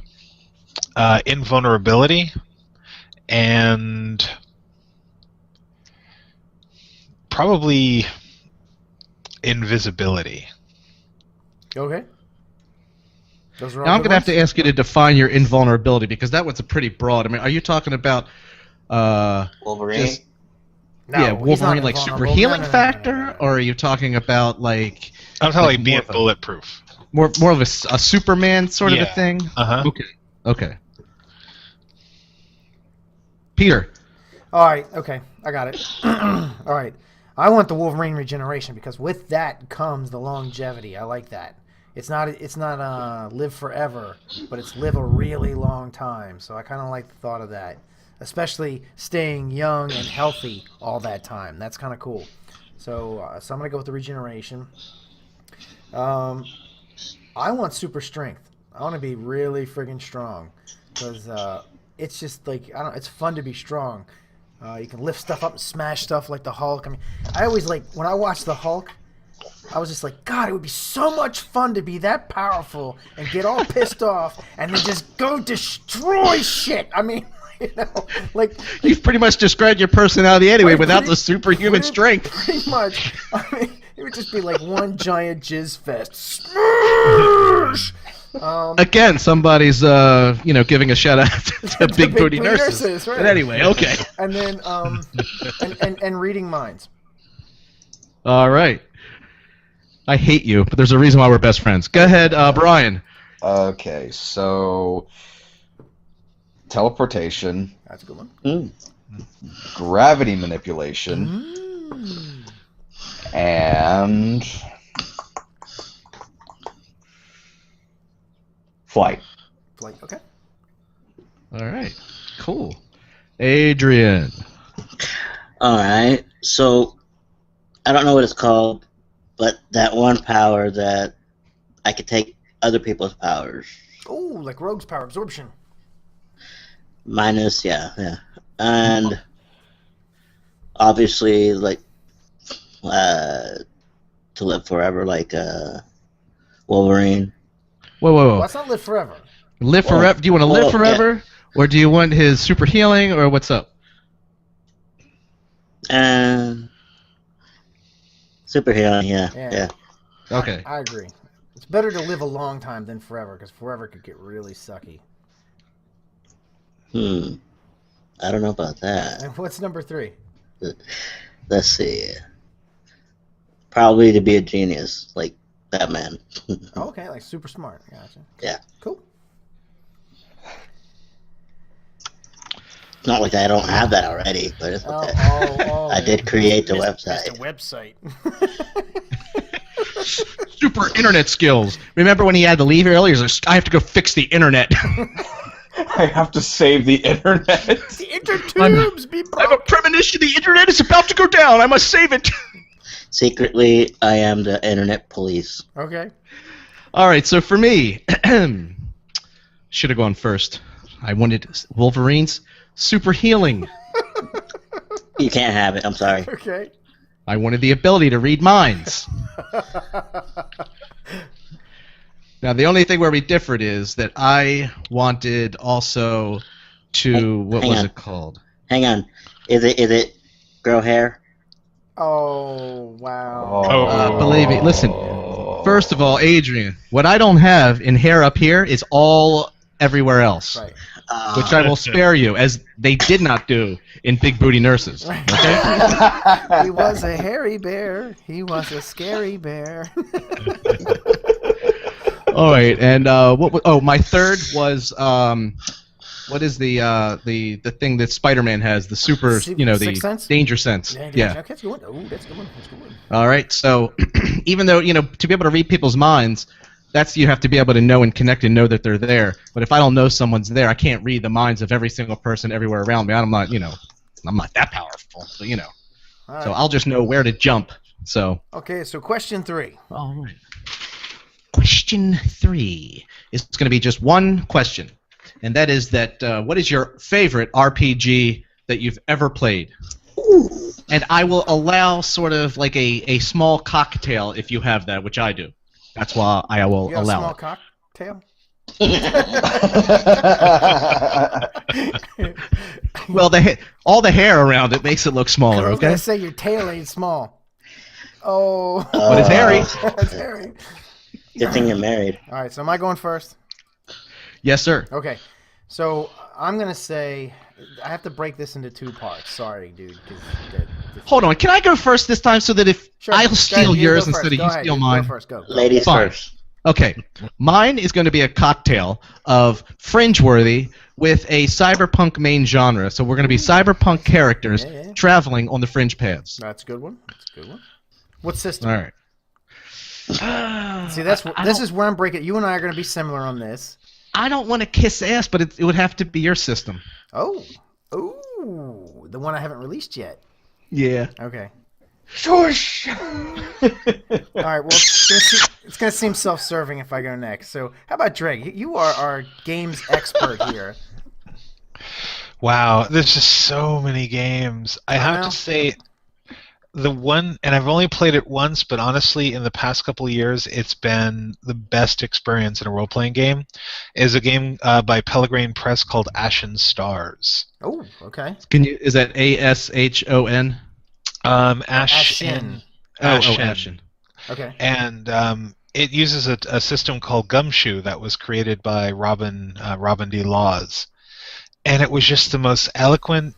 invulnerability, and probably invisibility. Okay. Those are all Now I'm good going to have ones? to ask you to define your invulnerability, because that was a pretty broad. I mean, are you talking about Wolverine? just No, yeah, he's not Wolverine like super invulnerable. healing No. factor, or are you talking about like I'm talking like more being of a- bulletproof. more of a Superman sort of a Yeah. thing? Uh-huh. Okay. Peter. All right. Okay. I got it. All right. I want the Wolverine regeneration because with that comes the longevity. I like that. It's not live forever, but it's live a really long time. So I kind of like the thought of that, especially staying young and healthy all that time. That's kind of cool. So I'm gonna go with the regeneration. I want super strength. I want to be really friggin' strong because it's just like it's fun to be strong. You can lift stuff up and smash stuff like the Hulk. I mean, I always when I watch the Hulk, I was just like, God, it would be so much fun to be that powerful and get all pissed off and then just go destroy shit. I mean, like You've pretty much described your personality anyway without the superhuman strength. Pretty much. I mean, it would just be like one giant jizz fest. Smash! Again, somebody's giving a shout out to Big Booty Nurses. Right. But anyway, okay. And then and reading minds. All right. I hate you, but there's a reason why we're best friends. Go ahead, Brian. Okay, so teleportation. That's a good one. Gravity manipulation. And flight. Flight. Okay. All right. Cool. Adrian. All right. So I don't know what it's called, but that one power that I could take other people's powers. Oh, like Rogue's power, absorption. Minus, yeah. And obviously, like, to live forever, like Wolverine. Whoa. Let's not live forever. Live forever? Do you want to live forever? Or do you want his super healing, or what's up? Super healing, yeah. Okay. I agree. It's better to live a long time than forever, because forever could get really sucky. I don't know about that. And what's number 3? Let's see. Probably to be a genius, like Batman. Okay, like super smart. Gotcha. Yeah. Cool. Not like I don't have that already, but it's okay. I did create the website. The website. Super internet skills. Remember when he had to leave earlier? He's like, I have to go fix the internet. I have to save the internet. The intertubes be broken. I have a premonition. The internet is about to go down. I must save it. Secretly, I am the internet police. Okay. All right, so for me, should have gone first. I wanted Wolverine's super healing. You can't have it. I'm sorry. Okay. I wanted the ability to read minds. Now, the only thing where we differed is that I wanted also to... What was it called? Hang on. Is it grow hair? Oh, wow. Believe me. Listen, first of all, Adrian, what I don't have in hair up here is all everywhere else. Right. Which I will spare you, as they did not do in Big Booty Nurses. Okay? He was a hairy bear. He was a scary bear. All right, and my third was what is the thing that Spider-Man has? The super, Sixth sense? danger sense. Yeah. Yeah. Okay, that's good. Oh, that's a good one. All right, so even though to be able to read people's minds, you have to be able to know and connect and know that they're there. But if I don't know someone's there, I can't read the minds of every single person everywhere around me. I'm not, I'm not that powerful. So All right. So I'll just know where to jump. So. Okay, so question 3. All right. Question 3 is going to be just one question. and that is that what is your favorite RPG that you've ever played? And I will allow sort of like a small cocktail if you have that, which I do. That's why I will You have allow a small it. cocktail? Well, all the hair around it makes it look smaller. I was Okay. gonna say your tail ain't small. Oh. But it's hairy. It's hairy. Good thing you're married. All right, so am I going first? Yes, sir. Okay, so I'm gonna say I have to break this into two parts. Sorry, dude. Hold on. Can I go first this time so that if Sure, I'll go steal ahead, you yours go instead first. of Go you ahead, steal dude. mine? Go first. Go. Ladies Fine. first. Okay. Mine is going to be a cocktail of fringe-worthy with a cyberpunk main genre. So we're going to be cyberpunk characters traveling on the fringe paths. That's a good one. That's a good one. What system? All right. See, this is where I'm breaking. You and I are going to be similar on this. I don't want to kiss ass, but it would have to be your system. Oh. Ooh. The one I haven't released yet. Yeah. Okay. Shush. All right. Well, it's gonna seem self-serving if I go next. So, how about Drake? You are our games expert here. Wow, there's just so many games. I have to say, the one, and I've only played it once, but honestly, in the past couple of years, it's been the best experience in a role-playing game, is a game by Pelgrane Press called Ashen Stars. Oh, okay. Is that ASHON? Ashen. Ashen. Okay. And it uses a system called Gumshoe that was created by Robin D. Laws. And it was just the most eloquent.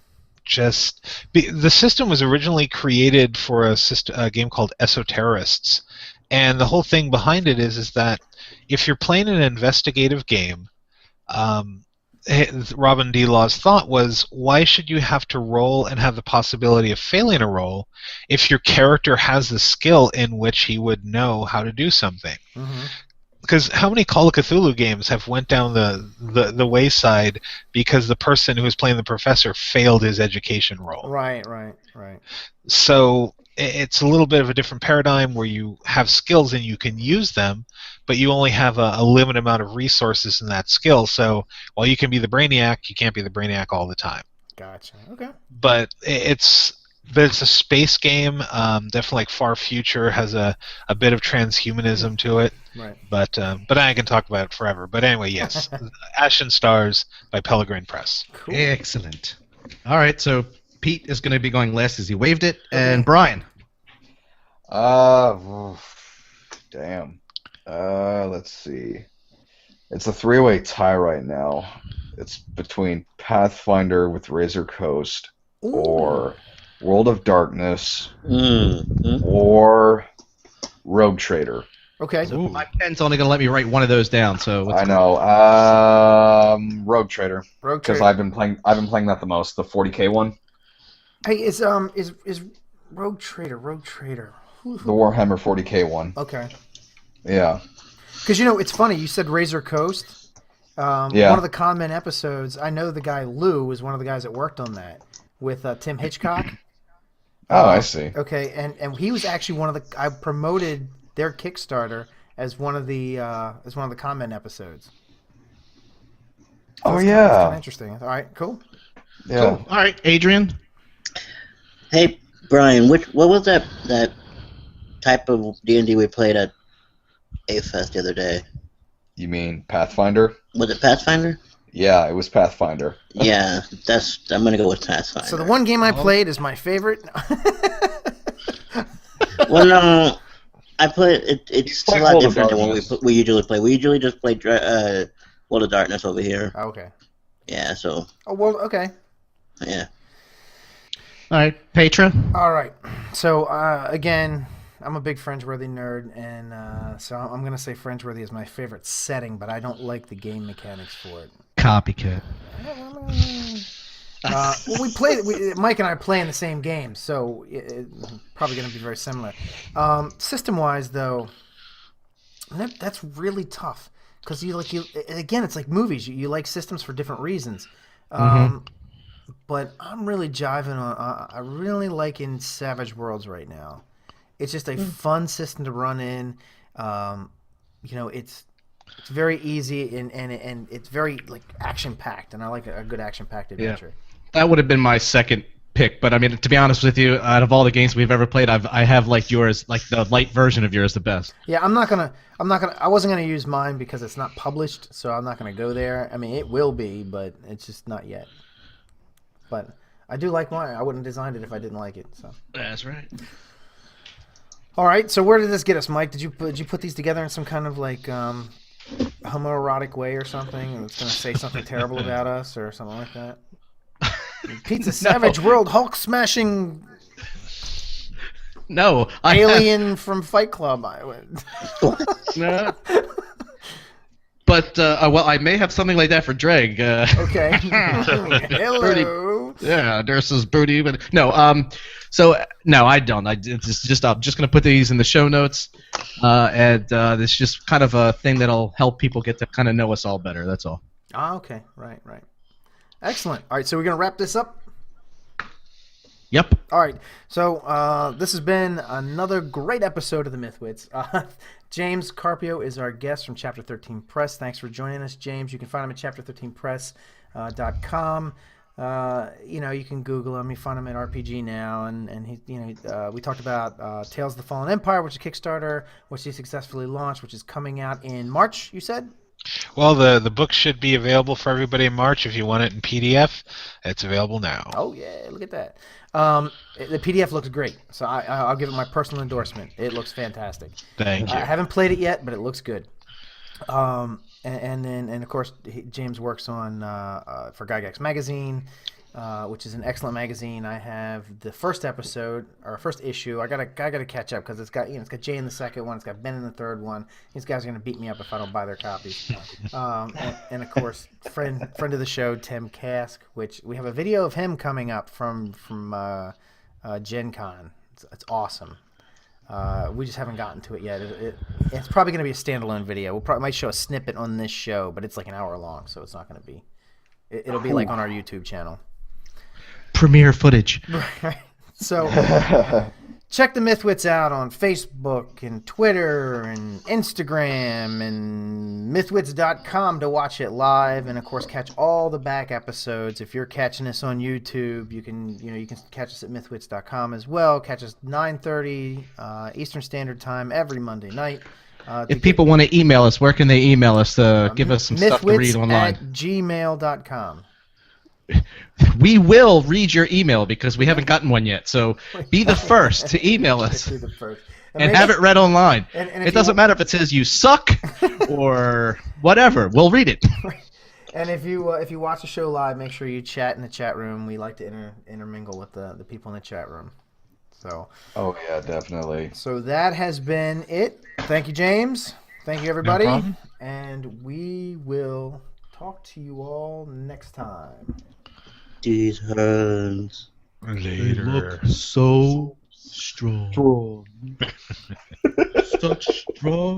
The system was originally created for a game called Esoterrorists, and the whole thing behind it is that if you're playing an investigative game, Robin D. Law's thought was, why should you have to roll and have the possibility of failing a roll if your character has the skill in which he would know how to do something? Mm-hmm. Because how many Call of Cthulhu games have went down the wayside because the person who was playing the professor failed his education roll? Right. So it's a little bit of a different paradigm where you have skills and you can use them, but you only have a limited amount of resources in that skill. So while you can be the brainiac, you can't be the brainiac all the time. Gotcha. Okay. But it's a space game. Definitely like Far Future has a bit of transhumanism to it. Right. But I can talk about it forever. But anyway, yes, Ashen Stars by Pelgrane Press. Cool. Excellent. All right, so Pete is going to be going last as he waved it, and Brian. Damn. Let's see. It's a three-way tie right now. It's between Pathfinder with Razor Coast or World of Darkness or Rogue Trader. Okay. So my pen's only going to let me write one of those down. So I know. Rogue Trader. Rogue Because Trader. I've been playing that the most. The 40K one. Hey, is Rogue Trader? The Warhammer 40K one. Okay. Yeah. Because it's funny. You said Razor Coast. One of the comment episodes. I know the guy Lou was one of the guys that worked on that with Tim Hitchcock. Oh, I see. Okay, and he was actually one of the. I promoted their Kickstarter as one of the comment episodes. So Oh it's yeah. kind of interesting. All right, cool. Yeah. Cool. All right, Adrian. Hey, Brian, what was that type of D&D we played at A-Fest the other day? You mean Pathfinder? Was it Pathfinder? Yeah, it was Pathfinder. Yeah, I'm gonna go with Pathfinder. So the one game I played is my favorite. Well, no, I played it. It's a lot different than what we usually play. We usually just play World of Darkness over here. Okay. Yeah. So. Oh well. Okay. Yeah. All right, Petra. All right. So again, I'm a big Fringeworthy nerd, and so I'm gonna say Fringeworthy is my favorite setting, but I don't like the game mechanics for it. Copycat. Well, Mike and I play in the same game, so it's probably going to be very similar. System-wise, though, that's really tough because again, it's like movies. You like systems for different reasons. But I'm really jiving on. I really like in Savage Worlds right now. It's just a fun system to run in. It's very easy and it's very like action packed, and I like a good action packed adventure. That would have been my second pick, but I mean, to be honest with you, out of all the games we've ever played, I have liked yours, like the light version of yours, the best. Yeah, I wasn't gonna use mine because it's not published, so I'm not gonna go there. I mean, it will be, but it's just not yet. But I do like mine. I wouldn't have designed it if I didn't like it. So that's right. All right, so where did this get us, Mike? Did you put these together in some kind of like homoerotic way or something? And it's gonna say something terrible about us or something like that. Pizza Savage World Hulk smashing. No, alien from Fight Club. No. But well, I may have something like that for Dreg. Okay. Hello. Yeah, Dursa's booty, but no. So no, I don't. I'm just gonna put these in the show notes, and it's just kind of a thing that'll help people get to kind of know us all better. That's all. Ah, okay, right. Excellent. All right, so we're gonna wrap this up. Yep. All right. So this has been another great episode of the MythWits. James Carpio is our guest from Chapter13 Press. Thanks for joining us, James. You can find him at chapter13press.com. You can Google him. You find him at RPG Now, and he, we talked about Tales of the Fallen Empire, which is a Kickstarter, which he successfully launched, which is coming out in March. You said. Well, the book should be available for everybody in March. If you want it in PDF, it's available now. Oh yeah, look at that. The PDF looks great, so I'll give it my personal endorsement. It looks fantastic. Thank you. I haven't played it yet, but it looks good. And of course James works on for Gygax Magazine, which is an excellent magazine. I have the first episode or first issue. I gotta catch up because it's got Jay in the second one, it's got Ben in the third one. These guys are gonna beat me up if I don't buy their copies. And of course, friend of the show, Tim Kask, which we have a video of him coming up from Gen Con. It's awesome. We just haven't gotten to it yet. It's probably going to be a standalone video. We'll probably might show a snippet on this show, but it's like an hour long, so it's not going to be. It'll be like on our YouTube channel. Premiere footage. Right. So check the MythWits out on Facebook and Twitter and Instagram and MythWits.com to watch it live, and of course catch all the back episodes. If you're catching us on YouTube, you can catch us at MythWits.com as well. Catch us 9:30 Eastern Standard Time every Monday night. If people want to email us, where can they email us to give us some stuff to read online? MythWits@gmail.com. We will read your email because we haven't gotten one yet. So be the first to email us Be the first. and have it read online. And it doesn't matter if it says you suck or whatever. We'll read it. And if you watch the show live, make sure you chat in the chat room. We like to intermingle with the people in the chat room. So. Oh yeah, definitely. So that has been it. Thank you, James. Thank you, everybody. No problem. And we will talk to you all next time. These hands. Later. They look so strong. Such strong.